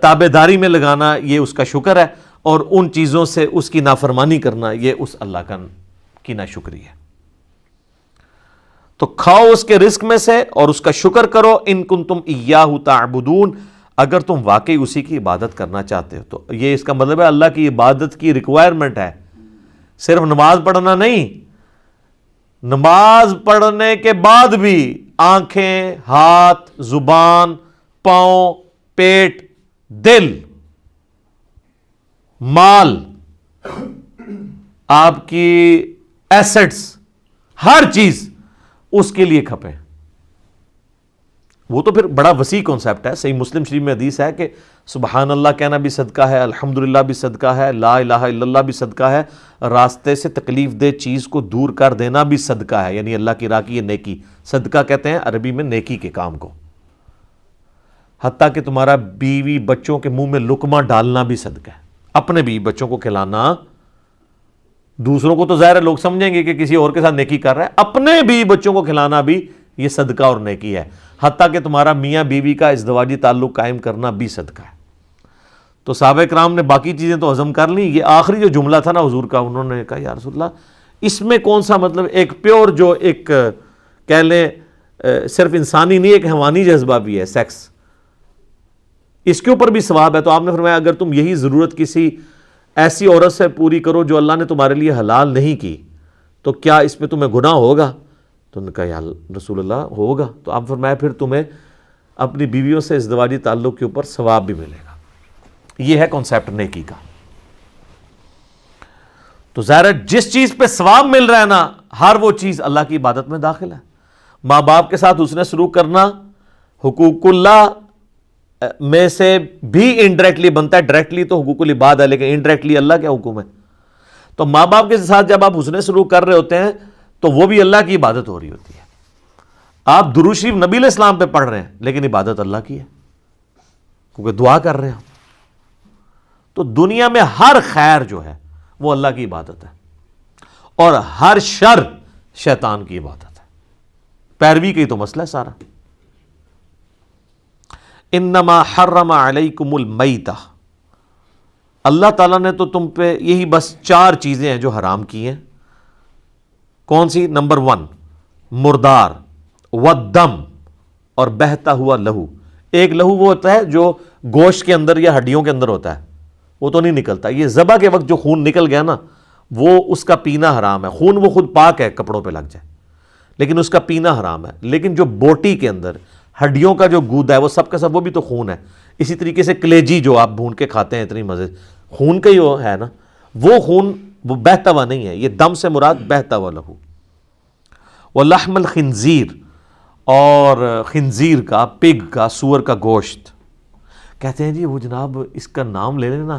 S1: تابع داری میں لگانا یہ اس کا شکر ہے, اور ان چیزوں سے اس کی نافرمانی کرنا یہ اس اللہ کی ناشکری ہے. تو کھاؤ اس کے رزق میں سے اور اس کا شکر کرو. ان کنتم ایاہ تعبدون, اگر تم واقعی اسی کی عبادت کرنا چاہتے ہو. تو یہ اس کا مطلب ہے اللہ کی عبادت کی ریکوائرمنٹ ہے, صرف نماز پڑھنا نہیں. نماز پڑھنے کے بعد بھی آنکھیں, ہاتھ, زبان, پاؤں, پیٹ, دل, مال, آپ کی ایسٹس, ہر چیز اس کے لیے کھپے. وہ تو پھر بڑا وسیع کانسیپٹ ہے. صحیح مسلم شریف میں حدیث ہے کہ سبحان اللہ کہنا بھی صدقہ ہے, الحمدللہ بھی صدقہ ہے, لا الہ الا اللہ بھی صدقہ ہے, راستے سے تکلیف دہ چیز کو دور کر دینا بھی صدقہ ہے. یعنی اللہ کی راہ کی یہ نیکی, صدقہ کہتے ہیں عربی میں نیکی کے کام کو. حتیٰ کہ تمہارا بیوی بچوں کے منہ میں لقمہ ڈالنا بھی صدقہ ہے. اپنے بیوی بچوں کو کھلانا, دوسروں کو تو ظاہر ہے لوگ سمجھیں گے کہ کسی اور کے ساتھ نیکی کر رہا ہے, اپنے بیوی بچوں کو کھلانا بھی یہ صدقہ اور نیکی ہے. حتیٰ کہ تمہارا میاں بیوی کا ازدواجی تعلق قائم کرنا بھی صدقہ ہے. تو صحابہ کرام نے باقی چیزیں تو ہضم کر لیں, یہ آخری جو جملہ تھا نا حضور کا, انہوں نے کہا یا رسول اللہ اس میں کون سا مطلب, ایک پیور جو ایک کہہ لیں صرف انسانی نہیں, ایک حیوانی جذبہ بھی ہے سیکس, اس کے اوپر بھی ثواب ہے. تو آپ نے فرمایا اگر تم یہی ضرورت کسی ایسی عورت سے پوری کرو جو اللہ نے تمہارے لیے حلال نہیں کی, تو کیا اس میں تمہیں گناہ ہوگا؟ تو انہوں نے کہا یا رسول اللہ ہوگا. تو آپ فرمایا پھر تمہیں اپنی بیویوں سے ازدواجی تعلق کے اوپر ثواب بھی ملے گا. یہ ہے کانسیپٹ نیکی کا. تو ظاہر جس چیز پہ ثواب مل رہا ہے نا, ہر وہ چیز اللہ کی عبادت میں داخل ہے. ماں باپ کے ساتھ حسن سلوک کرنا حقوق اللہ میں سے بھی انڈائریکٹلی بنتا ہے. ڈائریکٹلی تو حقوق العباد ہے, لیکن انڈائریکٹلی اللہ کے حکم ہے. تو ماں باپ کے ساتھ جب آپ حسن سلوک کر رہے ہوتے ہیں تو وہ بھی اللہ کی عبادت ہو رہی ہوتی ہے. آپ درود شریف نبی علیہ السلام پہ پڑھ رہے ہیں, لیکن عبادت اللہ کی ہے, کیونکہ دعا کر رہے ہیں. تو دنیا میں ہر خیر جو ہے وہ اللہ کی عبادت ہے, اور ہر شر شیطان کی عبادت ہے. پیروی کا ہی تو مسئلہ ہے سارا. انما حرم علیکم المیتہ, اللہ تعالیٰ نے تو تم پہ یہی بس 4 چیزیں ہیں جو حرام کی ہیں. کون سی؟ نمبر 1 مردار, والدم, اور بہتا ہوا لہو. ایک لہو وہ ہوتا ہے جو گوشت کے اندر یا ہڈیوں کے اندر ہوتا ہے, وہ تو نہیں نکلتا. یہ ذبح کے وقت جو خون نکل گیا نا, وہ اس کا پینا حرام ہے. خون وہ خود پاک ہے, کپڑوں پہ لگ جائے, لیکن اس کا پینا حرام ہے. لیکن جو بوٹی کے اندر ہڈیوں کا جو گودا ہے وہ سب کا سب وہ بھی تو خون ہے. اسی طریقے سے کلیجی جو آپ بھون کے کھاتے ہیں اتنی مزے, خون کا ہی وہ ہے نا, وہ خون وہ بہتا ہوا نہیں ہے. یہ دم سے مراد بہتا ہوا لہو. ولحم الخنزیر, اور خنزیر کا, پگ کا, سور کا گوشت. کہتے ہیں جی وہ جناب اس کا نام لے لینا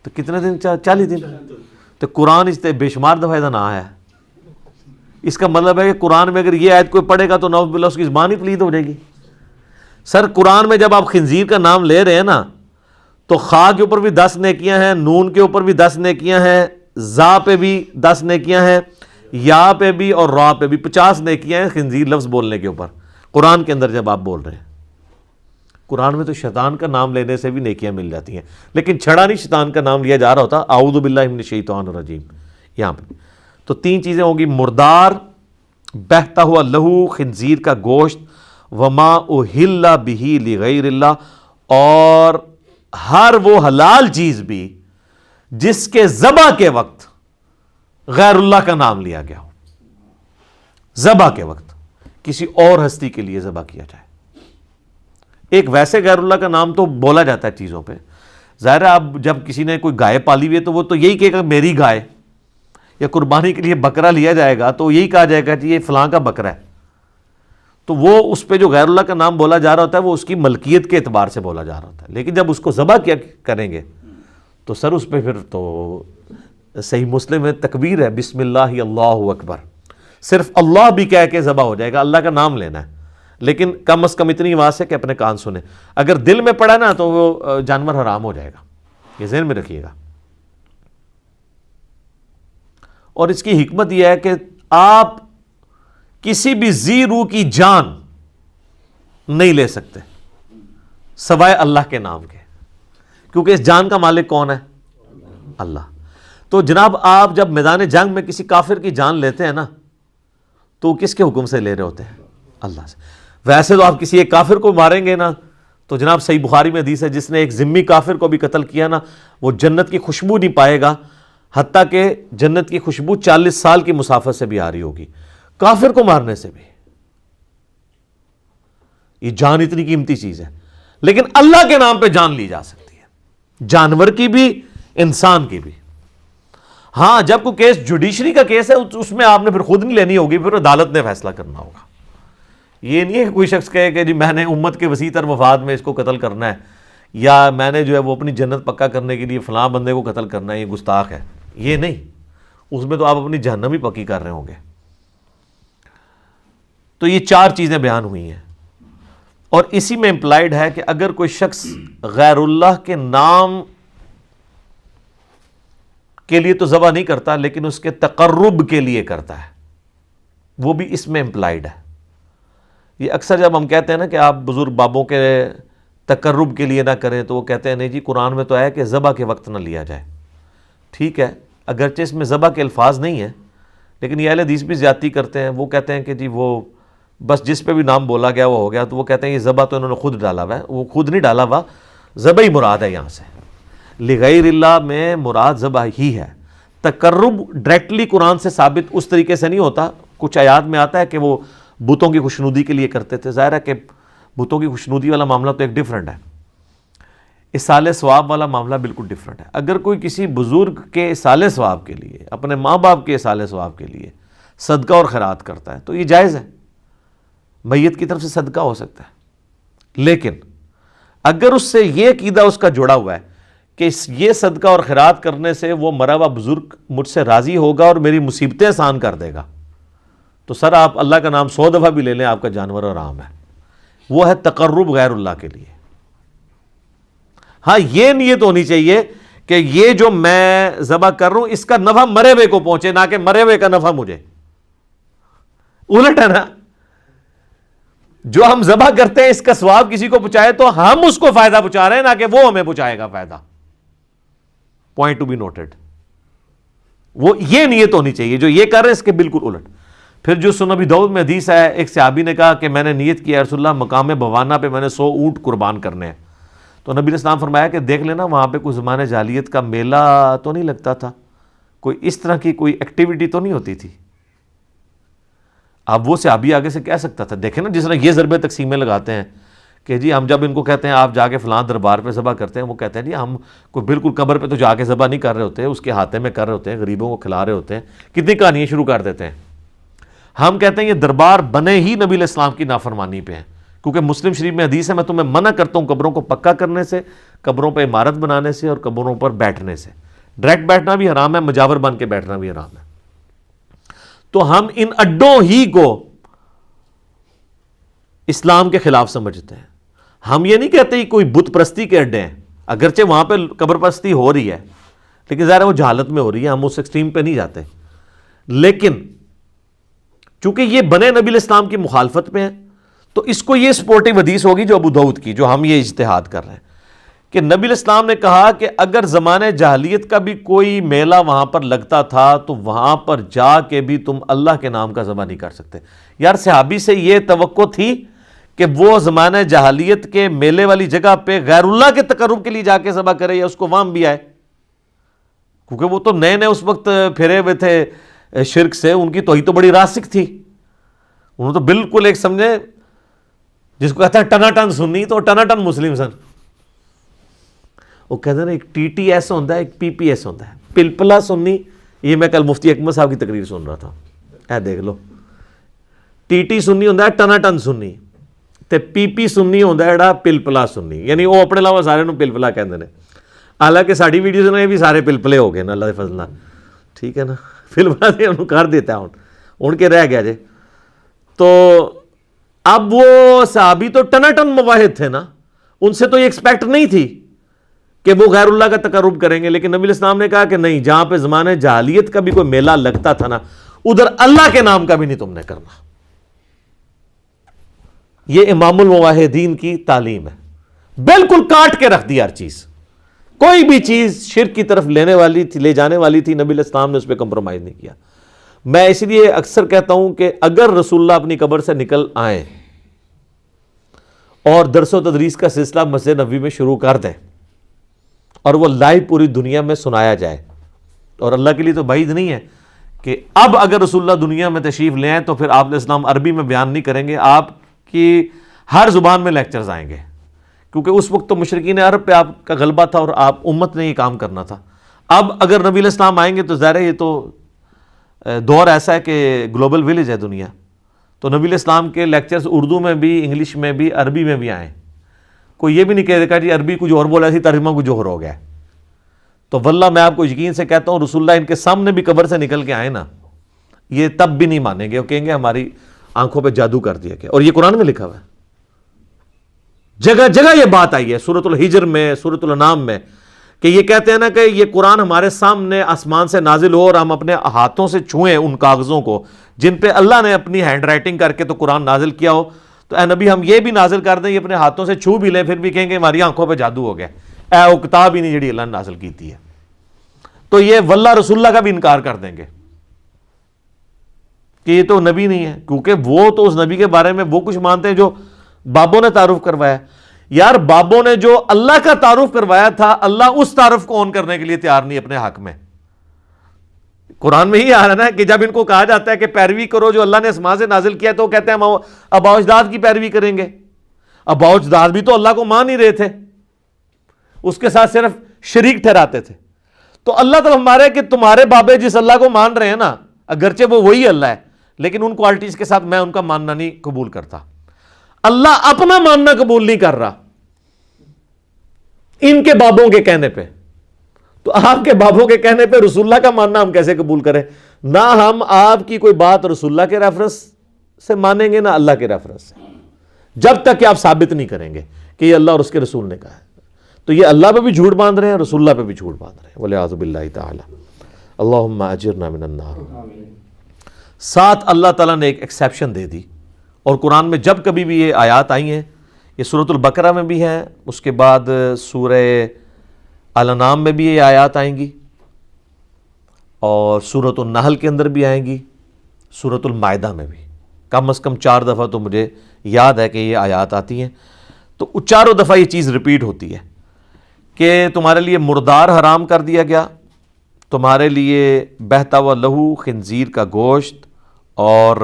S1: تو کتنے دن, 40 دن. تو قرآن اس بے شمار دفعہ نہ ہے. اس کا مطلب ہے کہ قرآن میں اگر یہ آیت کوئی پڑھے گا تو نعوذ باللہ اس کی زبان ہی پلید ہو جائے گی. سر قرآن میں جب آپ خنزیر کا نام لے رہے ہیں نا, تو خا کے اوپر بھی 10 نیکیاں ہیں, نون کے اوپر بھی 10 نیکیاں ہیں, زا پہ بھی 10 نیکیاں ہیں, یا پہ بھی اور را پہ بھی 50 نیکیاں ہیں خنزیر لفظ بولنے کے اوپر. قرآن کے اندر جب آپ بول رہے ہیں, قرآن میں تو شیطان کا نام لینے سے بھی نیکیاں مل جاتی ہیں, لیکن چھڑا نہیں شیطان کا نام لیا جا رہا ہوتا. اعوذ باللہ من الشیطان الرجیم. یہاں پہ تو 3 چیزیں ہوں گی, مردار, بہتا ہوا لہو, خنزیر کا گوشت, وما اہل بہ لغیر اللہ, اور ہر وہ حلال چیز بھی جس کے ذبح کے وقت غیر اللہ کا نام لیا گیا ہو. ذبح کے وقت کسی اور ہستی کے لیے ذبح کیا جائے. ایک ویسے غیر اللہ کا نام تو بولا جاتا ہے چیزوں پہ. ظاہر ہے اب جب کسی نے کوئی گائے پالی ہوئی ہے تو وہ تو یہی کہے گا میری گائے, یا قربانی کے لیے بکرا لیا جائے گا تو یہی کہا جائے گا کہ یہ فلاں کا بکرا ہے. تو وہ اس پہ جو غیر اللہ کا نام بولا جا رہا ہوتا ہے وہ اس کی ملکیت کے اعتبار سے بولا جا رہا ہوتا ہے. لیکن جب اس کو ذبح کیا کریں گے تو سر اس پہ پھر تو صحیح مسلم میں تکبیر ہے, بسم اللہ اللہ اکبر. صرف اللہ بھی کہہ کے ذبح ہو جائے گا, اللہ کا نام لینا ہے, لیکن کم از کم اتنی آواز ہے کہ اپنے کان سنیں. اگر دل میں پڑا نا تو وہ جانور حرام ہو جائے گا, یہ ذہن میں رکھیے گا. اور اس کی حکمت یہ ہے کہ آپ کسی بھی ذی روح کی جان نہیں لے سکتے سوائے اللہ کے نام کے, کیونکہ اس جان کا مالک کون ہے؟ اللہ. تو جناب آپ جب میدان جنگ میں کسی کافر کی جان لیتے ہیں نا تو کس کے حکم سے لے رہے ہوتے ہیں؟ اللہ سے. ویسے تو آپ کسی ایک کافر کو ماریں گے نا تو جناب صحیح بخاری میں حدیث ہے جس نے ایک ذمی کافر کو بھی قتل کیا نا وہ جنت کی خوشبو نہیں پائے گا، حتیٰ کہ جنت کی خوشبو 40 سال کی مسافت سے بھی آ رہی ہوگی. کافر کو مارنے سے بھی. یہ جان اتنی قیمتی چیز ہے، لیکن اللہ کے نام پہ جان لی جا سکتی ہے، جانور کی بھی انسان کی بھی. ہاں جب کوئی کیس جوڈیشری کا کیس ہے اس میں آپ نے پھر خود نہیں لینی ہوگی، پھر عدالت نے فیصلہ کرنا ہوگا. یہ نہیں ہے کہ کوئی شخص کہے کہ جی میں نے امت کے وسیع تر مفاد میں اس کو قتل کرنا ہے، یا میں نے جو ہے وہ اپنی جنت پکا کرنے کے لیے فلاں بندے کو قتل کرنا ہے، یہ گستاخ ہے. یہ نہیں، اس میں تو آپ اپنی جہنم ہی پکی کر رہے ہوں گے. تو یہ 4 چیزیں بیان ہوئی ہیں، اور اسی میں امپلائڈ ہے کہ اگر کوئی شخص غیر اللہ کے نام کے لیے تو ذبح نہیں کرتا لیکن اس کے تقرب کے لیے کرتا ہے، وہ بھی اس میں امپلائڈ ہے. یہ اکثر جب ہم کہتے ہیں نا کہ آپ بزرگ بابوں کے تقرب کے لیے نہ کریں تو وہ کہتے ہیں نہیں جی قرآن میں تو ہے کہ ذبح کے وقت نہ لیا جائے. ٹھیک ہے، اگرچہ اس میں ذبح کے الفاظ نہیں ہیں لیکن یہ اہل حدیث بھی زیادتی کرتے ہیں. وہ کہتے ہیں کہ جی وہ بس جس پہ بھی نام بولا گیا وہ ہو گیا، تو وہ کہتے ہیں یہ ذبح تو انہوں نے خود ڈالا ہوا ہے. وہ خود نہیں ڈالا ہوا، ذبح ہی مراد ہے. یہاں سے لغیر اللہ میں مراد ذبح ہی ہے. تقرب ڈائریکٹلی قرآن سے ثابت اس طریقے سے نہیں ہوتا. کچھ آیات میں آتا ہے کہ وہ بتوں کی خوشنودی کے لیے کرتے تھے. ظاہر ہے کہ بتوں کی خوشنودی والا معاملہ تو ایک ڈیفرنٹ ہے، اصال ثواب والا معاملہ بالکل ڈیفرنٹ ہے. اگر کوئی کسی بزرگ کے اصال ثواب کے لیے، اپنے ماں باپ کے اصال ثواب کے لیے صدقہ اور خیرات کرتا ہے تو یہ جائز ہے، میت کی طرف سے صدقہ ہو سکتا ہے. لیکن اگر اس سے یہ عقیدہ اس کا جڑا ہوا ہے کہ یہ صدقہ اور خیرات کرنے سے وہ مرا ہوا بزرگ مجھ سے راضی ہوگا اور میری مصیبتیں آسان کر دے گا، تو سر آپ اللہ کا نام 100 دفعہ بھی لے لیں، آپ کا جانور آرام ہے. وہ ہے تقرب غیر اللہ کے لیے. ہاں یہ نیت ہونی چاہیے کہ یہ جو میں ذبح کر رہا ہوں اس کا نفع مرے ہوئے کو پہنچے، نہ کہ مرے ہوئے کا نفع مجھے. الٹ ہے نا، جو ہم ذبح کرتے ہیں اس کا ثواب کسی کو پہنچائے تو ہم اس کو فائدہ پہنچا رہے ہیں، نہ کہ وہ ہمیں پہنچائے گا فائدہ. Point to be noted. وہ یہ نیت ہونی چاہیے. جو یہ کر رہے ہیں اس کے بالکل الٹ. پھر جو سنن ابی داؤد میں حدیث ہے، ایک صحابی نے کہا کہ میں نے نیت کی یا رسول اللہ مقام بوانہ پہ میں نے 100 اونٹ قربان کرنے ہیں. تو نبی نے اسلام فرمایا کہ دیکھ لینا وہاں پہ کوئی زمانے جاہلیت کا میلہ تو نہیں لگتا تھا، کوئی اس طرح کی کوئی ایکٹیویٹی تو نہیں ہوتی تھی. اب وہ صحابی آگے سے کہہ سکتا تھا، دیکھیں نا جس طرح یہ ضربے تقسیمیں لگاتے ہیں کہ جی ہم جب ان کو کہتے ہیں آپ جا کے فلاں دربار پہ ذبح کرتے ہیں، وہ کہتے ہیں جی ہم کوئی بالکل قبر پہ تو جا کے ذبح نہیں کر رہے ہوتے، اس کے ہاتھے میں کر رہے ہوتے ہیں، غریبوں کو کھلا رہے ہوتے ہیں. کتنی کہانیاں شروع کر دیتے ہیں. ہم کہتے ہیں یہ دربار بنے ہی نبی علیہ السلام کی نافرمانی پہ ہیں، کیونکہ مسلم شریف میں حدیث ہے میں تمہیں منع کرتا ہوں قبروں کو پکا کرنے سے، قبروں پہ عمارت بنانے سے اور قبروں پر بیٹھنے سے. ڈائریکٹ بیٹھنا بھی حرام ہے، مجاور بن کے بیٹھنا بھی حرام ہے. تو ہم ان اڈوں ہی کو اسلام کے خلاف سمجھتے ہیں. ہم یہ نہیں کہتے کوئی بت پرستی کے اڈے ہیں، اگرچہ وہاں پہ قبر پرستی ہو رہی ہے لیکن ظاہر ہے وہ جہالت میں ہو رہی ہے، ہم اس ایکسٹریم پہ نہیں جاتے. لیکن چونکہ یہ بنے نبی علیہ السلام کی مخالفت میں ہے تو اس کو یہ سپورٹیو حدیث ہوگی جو ابو داؤد کی، جو ہم یہ اجتہاد کر رہے ہیں کہ نبی علیہ السلام نے کہا کہ اگر زمانے جاہلیت کا بھی کوئی میلہ وہاں پر لگتا تھا تو وہاں پر جا کے بھی تم اللہ کے نام کا ذبح نہیں کر سکتے. یار صحابی سے یہ توقع تھی کہ وہ زمانہ جاہلیت کے میلے والی جگہ پہ غیر اللہ کے تقرب کے لیے جا کے ذبح کرے یا اس کو وہاں بھی آئے، کیونکہ وہ تو نئے نئے اس وقت پھرے ہوئے تھے شرک سے، ان کی توحید تو بڑی راسخ تھی. انہوں تو بالکل ایک سمجھے جس کو کہتا ہے ٹنا ٹن سنی تو ٹنا ٹن مسلم سن. وہ کہتے ہیں نا ایک ٹی ٹی ایس ہوتا ہے ایک پی پی ایس ہوتا ہے، پلپلا سنی. یہ میں کل مفتی اکمل صاحب کی تقریر سن رہا تھا، اے دیکھ لو ٹی ٹی سنی ہوتا ہے ٹنا ٹن سنی تے پی پی سنی ہوتا ہے جڑا پلپلا سنی، یعنی وہ اپنے علاوہ سارے نوں پلپلا کہتے ہیں. حالانکہ ساری ویڈیوز میں بھی سارے پلپلے ہو گئے نا اللہ کے فضل نال، ٹھیک ہے نا. فلماں سے انہوں کر دیتا ہے ہن کے رہ گیا جے. تو اب وہ صحابی تو ٹنا ٹن مواحد تھے نا، ان سے تو یہ ایکسپیکٹ نہیں تھی کہ وہ غیر اللہ کا تقرب کریں گے. لیکن نبی علیہ السلام نے کہا کہ نہیں، جہاں پہ زمانے جاہلیت کا بھی کوئی میلہ لگتا تھا نا ادھر اللہ کے نام کا بھی نہیں تم نے کرنا. یہ امام الموحدین کی تعلیم ہے. بالکل کاٹ کے رکھ دی ہر چیز کوئی بھی چیز شرک کی طرف لینے والی تھی، لے جانے والی تھی، نبی علیہ السلام نے اس پہ کمپرومائز نہیں کیا۔ میں اس لیے اکثر کہتا ہوں کہ اگر رسول اللہ اپنی قبر سے نکل آئیں اور درس و تدریس کا سلسلہ مسجد نبوی میں شروع کر دیں اور وہ لائیو پوری دنیا میں سنایا جائے، اور اللہ کے لیے تو بعید نہیں ہے کہ اب اگر رسول اللہ دنیا میں تشریف لے آئیں تو پھر آپ علیہ السلام عربی میں بیان نہیں کریں گے، آپ کی ہر زبان میں لیکچرز آئیں گے، کیونکہ اس وقت تو مشرکین عرب پہ آپ کا غلبہ تھا اور آپ امت نے یہ کام کرنا تھا۔ اب اگر نبی علیہ السلام آئیں گے تو ظاہر ہے یہ تو دور ایسا ہے کہ گلوبل ولیج ہے دنیا، تو نبی علیہ السلام کے لیکچرز اردو میں بھی، انگلش میں بھی، عربی میں بھی آئیں۔ کوئی یہ بھی نہیں کہہ دیکھا جی عربی کچھ اور بولا تھی، ترجمہ کچھ اور ہو گیا۔ تو واللہ میں آپ کو یقین سے کہتا ہوں رسول اللہ ان کے سامنے بھی قبر سے نکل کے آئے نا، یہ تب بھی نہیں مانیں گے، وہ کہیں گے ہماری آنکھوں پہ جادو کر دیا گیا۔ اور یہ قرآن میں لکھا ہوا ہے، جگہ جگہ یہ بات آئی ہے، سورۃ الحجر میں، سورۃ الانعام میں، کہ یہ کہتے ہیں نا کہ یہ قرآن ہمارے سامنے آسمان سے نازل ہو اور ہم اپنے ہاتھوں سے چھوئیں ان کاغذوں کو جن پہ اللہ نے اپنی ہینڈ رائٹنگ کر کے تو قرآن نازل کیا ہو، تو اے نبی ہم یہ بھی نازل کر دیں، یہ اپنے ہاتھوں سے چھو بھی لیں، پھر بھی کہیں گے ہماری آنکھوں پہ جادو ہو گیا، اے وہ کتاب ہی نہیں جڑی اللہ نے نازل کی تھی ہے۔ تو یہ واللہ رسول اللہ کا بھی انکار کر دیں گے کہ یہ تو نبی نہیں ہے، کیونکہ وہ تو اس نبی کے بارے میں وہ کچھ مانتے ہیں جو بابوں نے تعارف کروایا۔ یار بابوں نے جو اللہ کا تعارف کروایا تھا، اللہ اس تعارف کو اون کرنے کے لیے تیار نہیں اپنے حق میں۔ قرآن میں ہی آ رہا ہے نا کہ جب ان کو کہا جاتا ہے کہ پیروی کرو جو اللہ نے آسمان سے نازل کیا، تو وہ کہتے ہیں ہم آباء و اجداد کی پیروی کریں گے۔ آباء و اجداد بھی تو اللہ کو مان ہی رہے تھے، اس کے ساتھ صرف شریک ٹھہراتے تھے۔ تو اللہ تعالیٰ ہمارے کہ تمہارے بابے جس اللہ کو مان رہے ہیں نا، اگرچہ وہ وہی اللہ ہے لیکن ان کوالٹیز کے ساتھ میں ان کا ماننا نہیں قبول کرتا۔ اللہ اپنا ماننا قبول نہیں کر رہا ان کے بابوں کے کہنے پہ، تو آپ کے بابوں کے کہنے پہ رسول اللہ کا ماننا ہم کیسے قبول کریں؟ نہ ہم آپ کی کوئی بات رسول اللہ کے ریفرنس سے مانیں گے، نہ اللہ کے ریفرنس سے، جب تک کہ آپ ثابت نہیں کریں گے کہ یہ اللہ اور اس کے رسول نے کہا ہے۔ تو یہ اللہ پہ بھی جھوٹ باندھ رہے ہیں، رسول اللہ پہ بھی جھوٹ باندھ رہے ہیں، والعیاذ باللہ تعالی۔ اللہم اجرنا من النار۔ ساتھ اللہ تعالیٰ نے ایک ایکسیپشن دے دی، اور قرآن میں جب کبھی بھی یہ آیات آئی ہیں، یہ سورۃ البقرہ میں بھی ہیں، اس کے بعد سورہ الانعام میں بھی یہ آیات آئیں گی، اور سورۃ النحل کے اندر بھی آئیں گی، سورۃ المائدہ میں بھی کم از کم 4 دفعہ تو مجھے یاد ہے کہ یہ آیات آتی ہیں۔ تو چاروں دفعہ یہ چیز ریپیٹ ہوتی ہے کہ تمہارے لیے مردار حرام کر دیا گیا، تمہارے لیے بہتا ہوا لہو خنزیر کا گوشت، اور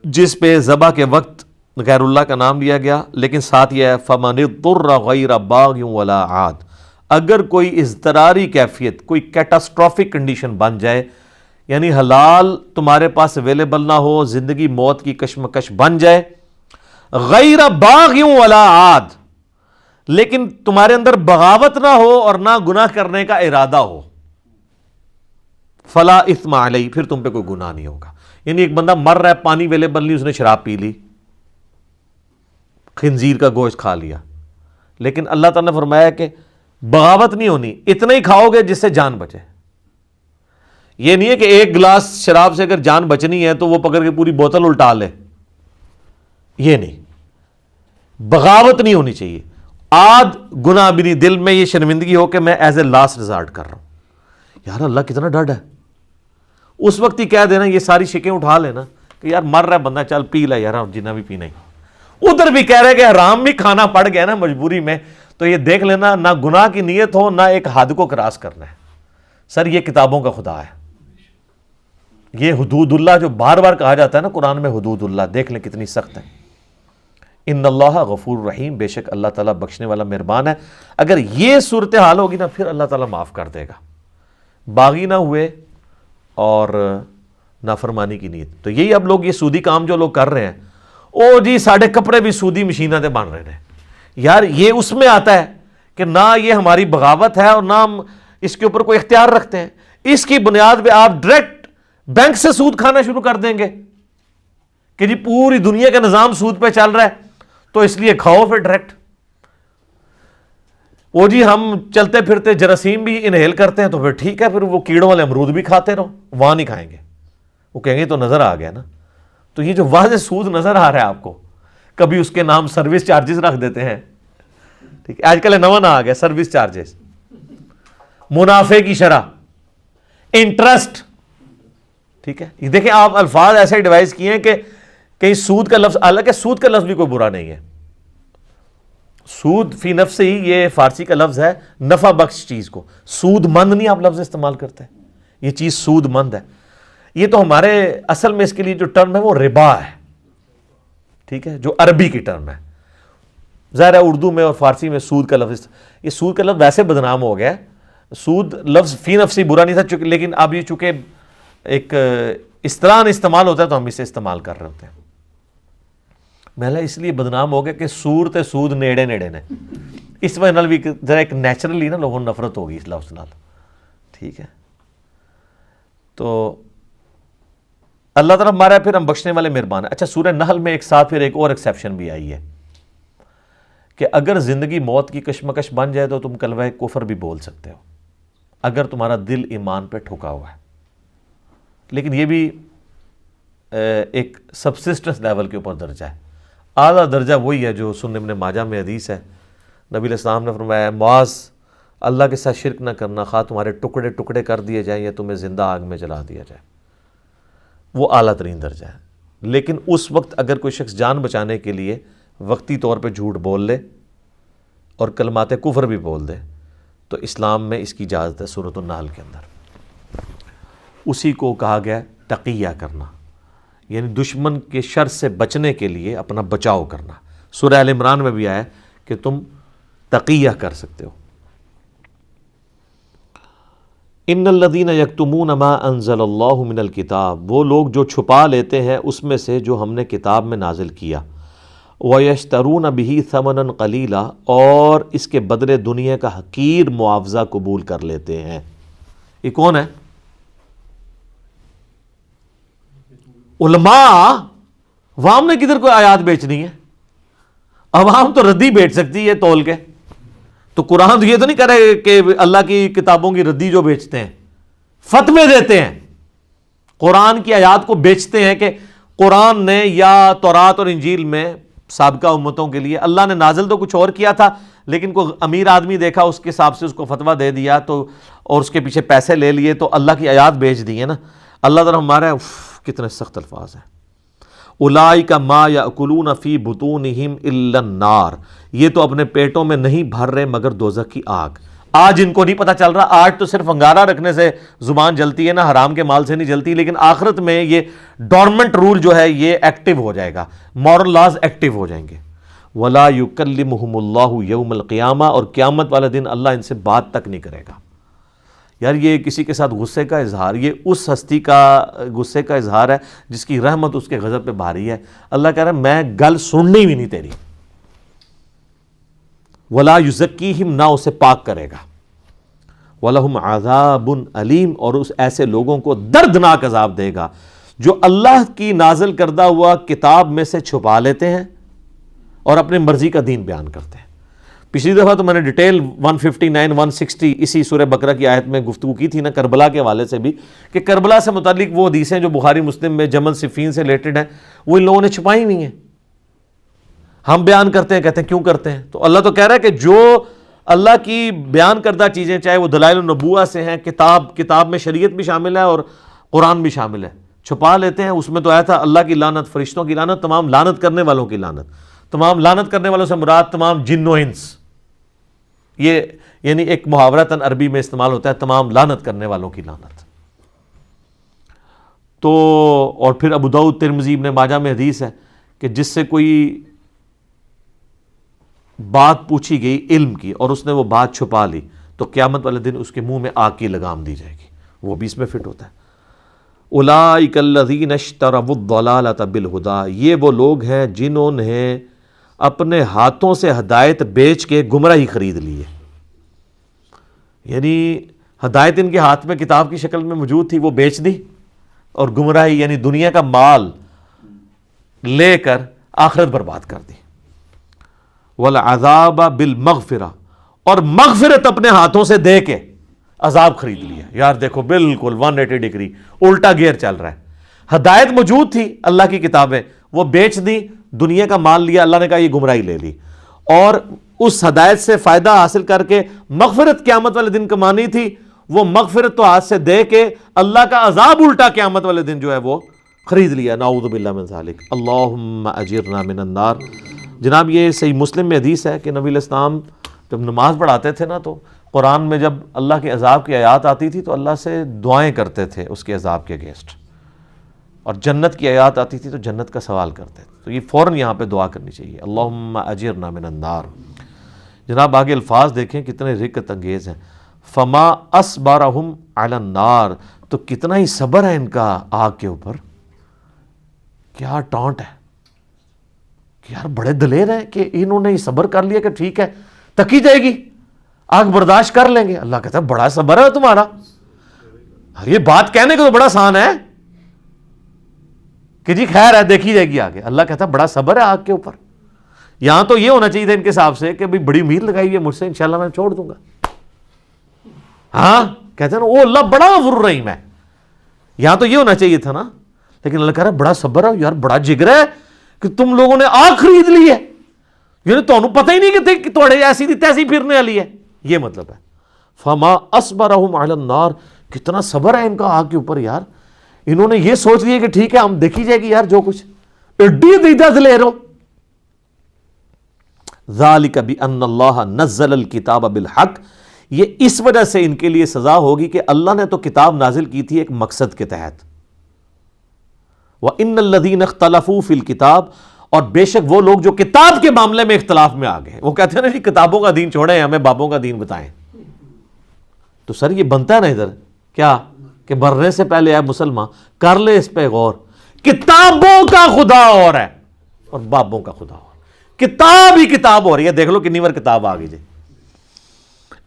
S1: جس پہ ذبح کے وقت غیر اللہ کا نام لیا گیا، لیکن ساتھ یہ ہے فَمَنِ اضْطُرَّ غَيْرَ بَاغٍ وَلَا عَادٍ، اگر کوئی اضطراری کیفیت، کوئی کیٹاسٹرافک کنڈیشن بن جائے، یعنی حلال تمہارے پاس اویلیبل نہ ہو، زندگی موت کی کشمکش بن جائے، غیر باغ ولا عاد، لیکن تمہارے اندر بغاوت نہ ہو اور نہ گناہ کرنے کا ارادہ ہو، فلا اثم علیہ، پھر تم پہ کوئی گناہ نہیں ہوگا۔ یعنی ایک بندہ مر رہا ہے، پانی اویلیبل نہیں، اس نے شراب پی لی، خنزیر کا گوشت کھا لیا، لیکن اللہ تعالیٰ نے فرمایا کہ بغاوت نہیں ہونی، اتنا ہی کھاؤ گے جس سے جان بچے۔ یہ نہیں ہے کہ ایک گلاس شراب سے اگر جان بچنی ہے تو وہ پکڑ کے پوری بوتل الٹا لے، یہ نہیں، بغاوت نہیں ہونی چاہیے۔ آد گناہ بھی نہیں، دل میں یہ شرمندگی ہو کہ میں ایز اے لاسٹ ریزارٹ کر رہا ہوں، یار اللہ کتنا ڈر ہے، اس وقت ہی کہہ دینا، یہ ساری شکیں اٹھا لینا کہ یار مر رہا ہے بندہ، چل پی لے یار، جنہ بھی پینا ہی۔ ادھر بھی کہہ رہے کہ حرام بھی کھانا پڑ گیا نا مجبوری میں، تو یہ دیکھ لینا نہ گناہ کی نیت ہو، نہ ایک حد کو کراس کرنا ہے۔ سر یہ کتابوں کا خدا ہے، یہ حدود اللہ جو بار بار کہا جاتا ہے نا قرآن میں، حدود اللہ دیکھ لیں کتنی سخت ہے۔ ان اللہ غفور رحیم، بے شک اللہ تعالیٰ بخشنے والا مہربان ہے۔ اگر یہ صورتحال ہوگی نا پھر اللہ تعالیٰ معاف کر دے گا، باغی نہ ہوئے اور نافرمانی کی نیت۔ تو یہی اب لوگ یہ سودی کام جو لوگ کر رہے ہیں، او جی ساڑھے کپڑے بھی سودی مشینہ دے بن رہے ہیں، یار یہ اس میں آتا ہے کہ نہ یہ ہماری بغاوت ہے اور نہ ہم اس کے اوپر کوئی اختیار رکھتے ہیں، اس کی بنیاد پہ آپ ڈائریکٹ بینک سے سود کھانا شروع کر دیں گے کہ جی پوری دنیا کا نظام سود پہ چل رہا ہے تو اس لیے کھاؤ پھر ڈائریکٹ۔ وہ جی ہم چلتے پھرتے جراثیم بھی انہیل کرتے ہیں تو پھر ٹھیک ہے، پھر وہ کیڑوں والے امرود بھی کھاتے رہو، وہاں نہیں کھائیں گے، وہ کہیں گے تو نظر آ گیا نا۔ تو یہ جو واضح سود نظر آ رہا ہے آپ کو، کبھی اس کے نام سروس چارجز رکھ دیتے ہیں، ٹھیک ہے, آج کل نواں نہ آ گیا سروس چارجز, منافع کی شرح, انٹرسٹ. ٹھیک ہے, یہ دیکھیں آپ الفاظ ایسے ڈیوائز کیے ہیں کہ کہیں سود کا لفظ, حالانکہ سود کا لفظ بھی کوئی برا نہیں ہے, سود فی نفس ہی یہ فارسی کا لفظ ہے نفع بخش چیز کو, سود مند نہیں آپ لفظ استعمال کرتے, یہ چیز سود مند ہے. یہ تو ہمارے اصل میں اس کے لیے جو ٹرم ہے وہ ربا ہے, ٹھیک ہے, جو عربی کی ٹرم ہے. ظاہر ہے اردو میں اور فارسی میں سود کا لفظ, یہ سود کا لفظ ویسے بدنام ہو گیا ہے. سود لفظ فی نفسی برا نہیں تھا, لیکن اب یہ چونکہ ایک اس طرح استعمال ہوتا ہے تو ہم اسے استعمال کر رہے ہوتے ہیں. محلہ اس لیے بدنام ہو گیا کہ سور تے سود نیڑے نیڑے نے, اس وجہ نال بھی ذرا ایک نیچرلی نا لوگوں نفرت ہوگی اس لفظ نال. ٹھیک ہے, تو اللہ تعالیٰ ہمارا پھر ہم بخشنے والے مہربان ہے. اچھا, سورہ نحل میں ایک ساتھ پھر ایک اور ایکسیپشن بھی آئی ہے کہ اگر زندگی موت کی کشمکش بن جائے تو تم کلمہ کفر بھی بول سکتے ہو اگر تمہارا دل ایمان پہ ٹھکا ہوا ہے. لیکن یہ بھی ایک سبسسٹنس لیول کے اوپر درجہ ہے. اعلیٰ درجہ وہی ہے جو سنن ابن ماجہ میں حدیث ہے, نبی علیہ السلام نے فرمایا معاذ اللہ کے ساتھ شرک نہ کرنا, خواہ تمہارے ٹکڑے ٹکڑے کر دیے جائیں یا تمہیں زندہ آگ میں جلا دیا جائے. وہ اعلیٰ ترین درجہ ہے. لیکن اس وقت اگر کوئی شخص جان بچانے کے لیے وقتی طور پہ جھوٹ بول لے اور کلمات کفر بھی بول دے تو اسلام میں اس کی اجازت ہے. سورۃ النحل کے اندر اسی کو کہا گیا تقیہ کرنا, یعنی دشمن کے شر سے بچنے کے لیے اپنا بچاؤ کرنا. سورہ ال عمران میں بھی آیا کہ تم تقیہ کر سکتے ہو. ان الذین یکتمون ما انزل اللہ من الکتاب, وہ لوگ جو چھپا لیتے ہیں اس میں سے جو ہم نے کتاب میں نازل کیا, وَيَشْتَرُونَ بِهِ ثَمَنًا قَلِيلًا, اور اس کے بدلے دنیا کا حقیر معاوضہ قبول کر لیتے ہیں. یہ کون ہے؟ علماء. عوام نے کدھر کوئی آیات بیچنی ہے؟ عوام تو ردی بیچ سکتی ہے تول کے. تو قرآن تو یہ تو نہیں کہہ رہے کہ اللہ کی کتابوں کی ردی جو بیچتے ہیں فتوے دیتے ہیں, قرآن کی آیات کو بیچتے ہیں کہ قرآن نے یا تورات اور انجیل میں سابقہ امتوں کے لیے اللہ نے نازل تو کچھ اور کیا تھا, لیکن کوئی امیر آدمی دیکھا اس کے حساب سے اس کو فتویٰ دے دیا تو, اور اس کے پیچھے پیسے لے لیے تو اللہ کی آیات بیچ دی ہے نا. اللہ تعالیٰ ہمارا کتنے سخت الفاظ ہیں. اولئک ما یاکلون فی بطونہم الا النار, یہ تو اپنے پیٹوں میں نہیں بھر رہے مگر دوزخ کی آگ. آج ان کو نہیں پتہ چل رہا, آج تو صرف انگارہ رکھنے سے زبان جلتی ہے نا, حرام کے مال سے نہیں جلتی, لیکن آخرت میں یہ ڈورمنٹ رول جو ہے یہ ایکٹیو ہو جائے گا, مورل لاز ایکٹیو ہو جائیں گے. ولا یکلمہم اللہ یوم القیامہ, اور قیامت والے دن اللہ ان سے بات تک نہیں کرے گا. یار یہ کسی کے ساتھ غصے کا اظہار, یہ اس ہستی کا غصے کا اظہار ہے جس کی رحمت اس کے غضب پہ بھاری ہے. اللہ کہہ رہا ہے میں گل سننی بھی نہیں تیری. ولا یزکیہم, نہ اسے پاک کرے گا. وَلَهُمْ عَذَابٌ علیم, اور اس ایسے لوگوں کو دردناک عذاب دے گا جو اللہ کی نازل کردہ ہوا کتاب میں سے چھپا لیتے ہیں اور اپنے مرضی کا دین بیان کرتے ہیں. پچھلی دفعہ تو میں نے ڈیٹیل 159 160 اسی سورہ بقرہ کی آیت میں گفتگو کی تھی نا کربلا کے حوالے سے بھی, کہ کربلا سے متعلق وہ حدیثیں جو بخاری مسلم میں جمل صفین سے ریلیٹڈ ہیں وہ ان لوگوں نے چھپائی ہوئی ہیں. ہم بیان کرتے ہیں, کہتے ہیں کیوں کرتے ہیں, تو اللہ تو کہہ رہا ہے کہ جو اللہ کی بیان کردہ چیزیں چاہے وہ دلائل النبوہ سے ہیں, کتاب میں شریعت بھی شامل ہے اور قرآن بھی شامل ہے, چھپا لیتے ہیں. اس میں تو آیا تھا اللہ کی لعنت, فرشتوں کی لعنت, تمام لعنت کرنے والوں کی لعنت. تمام لعنت کرنے والوں سے مراد تمام جن و انس, یہ یعنی ایک محاورتاً عربی میں استعمال ہوتا ہے تمام لعنت کرنے والوں کی لعنت. تو اور پھر ابو داؤد ترمذی ابن ماجہ میں حدیث ہے کہ جس سے کوئی بات پوچھی گئی علم کی اور اس نے وہ بات چھپا لی تو قیامت والے دن اس کے منہ میں آگ کی لگام دی جائے گی. وہ بھی اس میں فٹ ہوتا ہے. اولئک الذین اشتروا الضلالۃ بالہدیٰ, یہ وہ لوگ ہیں جنہوں نے اپنے ہاتھوں سے ہدایت بیچ کے گمراہی خرید لی ہے. یعنی ہدایت ان کے ہاتھ میں کتاب کی شکل میں موجود تھی, وہ بیچ دی, اور گمراہی یعنی دنیا کا مال لے کر آخرت برباد کر دی. والعذاب بالمغفرہ, اور مغفرت اپنے ہاتھوں سے دے کے عذاب خرید لیا. یار دیکھو بالکل 180 ڈگری الٹا گیئر چل رہا ہے. ہدایت موجود تھی اللہ کی کتابیں, وہ بیچ دی, دنیا کا مال لیا, اللہ نے کہا یہ گمراہی لے لی, اور اس ہدایت سے فائدہ حاصل کر کے مغفرت قیامت والے دن کمانی تھی، وہ مغفرت تو ہاتھ سے دے کے اللہ کا عذاب الٹا قیامت والے دن جو ہے وہ خرید لیا. نعوذ باللہ من ذالک. اللہم اجرنا من النار. جناب یہ صحیح مسلم میں حدیث ہے کہ نبی علیہ السلام جب نماز پڑھاتے تھے نا تو قرآن میں جب اللہ کے عذاب کی آیات آتی تھی تو اللہ سے دعائیں کرتے تھے اس کے عذاب کے اگینسٹ، اور جنت کی آیات آتی تھی تو جنت کا سوال کرتے تھے. تو یہ فوراً یہاں پہ دعا کرنی چاہیے، اللہم اجرنا من النار. جناب آگے الفاظ دیکھیں کتنے رقت انگیز ہیں. فما اصبرہم علی النار، تو کتنا ہی صبر ہے ان کا آگ کے اوپر. کیا ٹانٹ ہے کہ یار بڑے دلیر ہیں کہ انہوں نے صبر کر لیا کہ ٹھیک ہے تکی جائے گی، آگ برداشت کر لیں گے. اللہ کہتا ہے بڑا صبر ہے تمہارا. یہ بات کہنے کو تو بڑا آسان ہے کہ جی خیر ہے دیکھی جائے گی آگے. اللہ کہتا ہے بڑا صبر ہے آگ کے اوپر. یہاں تو یہ ہونا چاہیے تھا ان کے حساب سے کہ بھئی بڑی امید لگائی ہوئی ہے مجھ سے، انشاءاللہ میں چھوڑ دوں گا. ہاں کہتے ہیں نا او اللہ بڑا غفور الرحیم ہے. یہاں تو یہ ہونا چاہیے تھا نا، لیکن اللہ کہہ رہا ہے بڑا صبر ہے یار، بڑا جگر ہے کہ تم لوگوں نے آگ خرید لی ہے، یعنی تمہیں پتہ ہی نہیں کہ توڑے ایسی تھی تیسی پھرنے والی ہے. یہ مطلب ہے فما اصبرہم علی النار، کتنا صبر ہے ان کا آگ کے اوپر یار. انہوں نے یہ سوچ لیا کہ ٹھیک ہے ہم دیکھی جائے گی یار جو کچھ. ایڈی دیدہ دلیر ہو. ذالک بان اللہ نزل الکتاب بالحق، یہ اس وجہ سے ان کے لیے سزا ہوگی کہ اللہ نے تو کتاب نازل کی تھی ایک مقصد کے تحت. وَإِنَّ الَّذِينَ اخْتَلَفُوا فِي الْكِتَابِ، اور بے شک وہ لوگ جو کتاب کے معاملے میں اختلاف میں آ گئے. وہ کہتے ہیں نا جی کتابوں کا دین چھوڑیں ہمیں بابوں کا دین بتائیں. تو سر یہ بنتا ہے نا ادھر کیا کہ مرنے سے پہلے اے مسلمان کر لے اس پہ غور. کتابوں کا خدا اور ہے اور بابوں کا خدا اور. کتاب ہی کتاب ہو رہی ہے. دیکھ لو کنی بار کتاب آ گئی جی.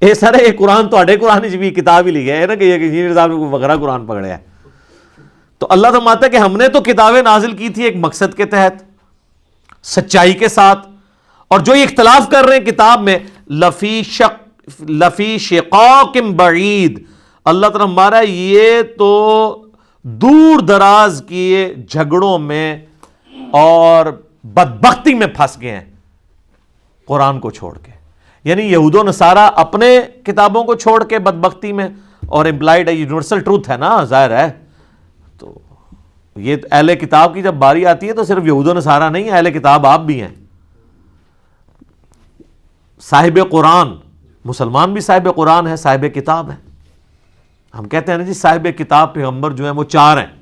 S1: اے سر یہ قرآن تو قرآن بھی کتاب ہی لکھی ہے نا کہ انجینئر صاحب نے وغیرہ قرآن پکڑے ہے. تو اللہ فرماتا ہے کہ ہم نے تو کتابیں نازل کی تھی ایک مقصد کے تحت سچائی کے ساتھ، اور جو یہ اختلاف کر رہے ہیں کتاب میں لفی شقاق بعید، اللہ تعالیٰ ہمارا یہ تو دور دراز کیے جھگڑوں میں اور بدبختی میں پھنس گئے ہیں قرآن کو چھوڑ کے. یعنی یہود و نصارہ اپنے کتابوں کو چھوڑ کے بدبختی میں، اور امپلائڈ ہے یونیورسل ٹروتھ ہے نا ظاہر ہے. تو یہ اہل کتاب کی جب باری آتی ہے تو صرف یہود و نصارہ نہیں، اہل کتاب آپ بھی ہیں. صاحب قرآن مسلمان بھی صاحب قرآن ہے، صاحب کتاب ہے. ہم کہتے ہیں نا جی صاحب کتاب پیغمبر جو ہیں وہ 4 ہیں،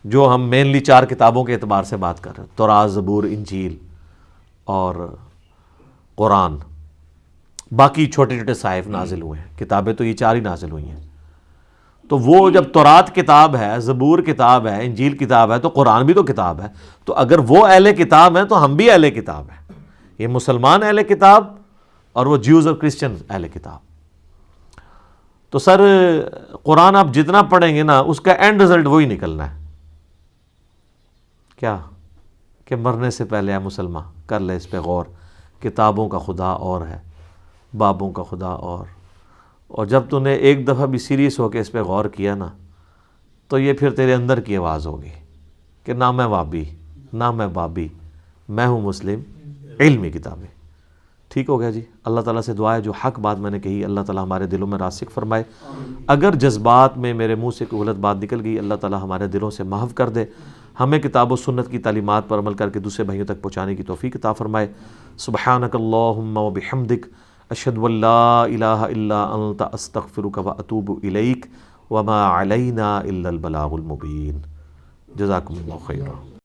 S1: جو ہم مینلی 4 کتابوں کے اعتبار سے بات کر رہے ہیں: تورات، زبور، انجیل اور قرآن. باقی چھوٹے چھوٹے صحائف نازل ہوئے ہیں، کتابیں تو یہ 4 ہی نازل ہوئی ہیں. تو وہ جب تورات کتاب ہے، زبور کتاب ہے، انجیل کتاب ہے، تو قرآن بھی تو کتاب ہے. تو اگر وہ اہل کتاب ہیں تو ہم بھی اہل کتاب ہیں. یہ مسلمان اہل کتاب اور وہ جیوز اور کرسچن اہل کتاب. تو سر قرآن آپ جتنا پڑھیں گے نا اس کا اینڈ رزلٹ وہی نکلنا ہے. کیا کہ مرنے سے پہلے اے مسلمان کر لے اس پہ غور. کتابوں کا خدا اور ہے، بابوں کا خدا اور جب تو نے ایک دفعہ بھی سیریس ہو کے اس پہ غور کیا نا تو یہ پھر تیرے اندر کی آواز ہوگی کہ نہ میں وابی نہ میں بابی، میں ہوں مسلم علمی کتابیں. ٹھیک ہو گیا جی. اللہ تعالیٰ سے دعا ہے جو حق بات میں نے کہی اللہ تعالیٰ ہمارے دلوں میں راسخ فرمائے. اگر جذبات میں میرے منہ سے کوئی غلط بات نکل گئی اللہ تعالیٰ ہمارے دلوں سے محو کر دے. ہمیں کتاب و سنت کی تعلیمات پر عمل کر کے دوسرے بھائیوں تک پہنچانے کی توفیق عطا فرمائے. سبحانک اللہم و بحمدک اشہد ان لا الہ الا انت استغفرک و اتوب الیک وما علینا الا البلاغ المبین. جزاکم اللہ خیرا.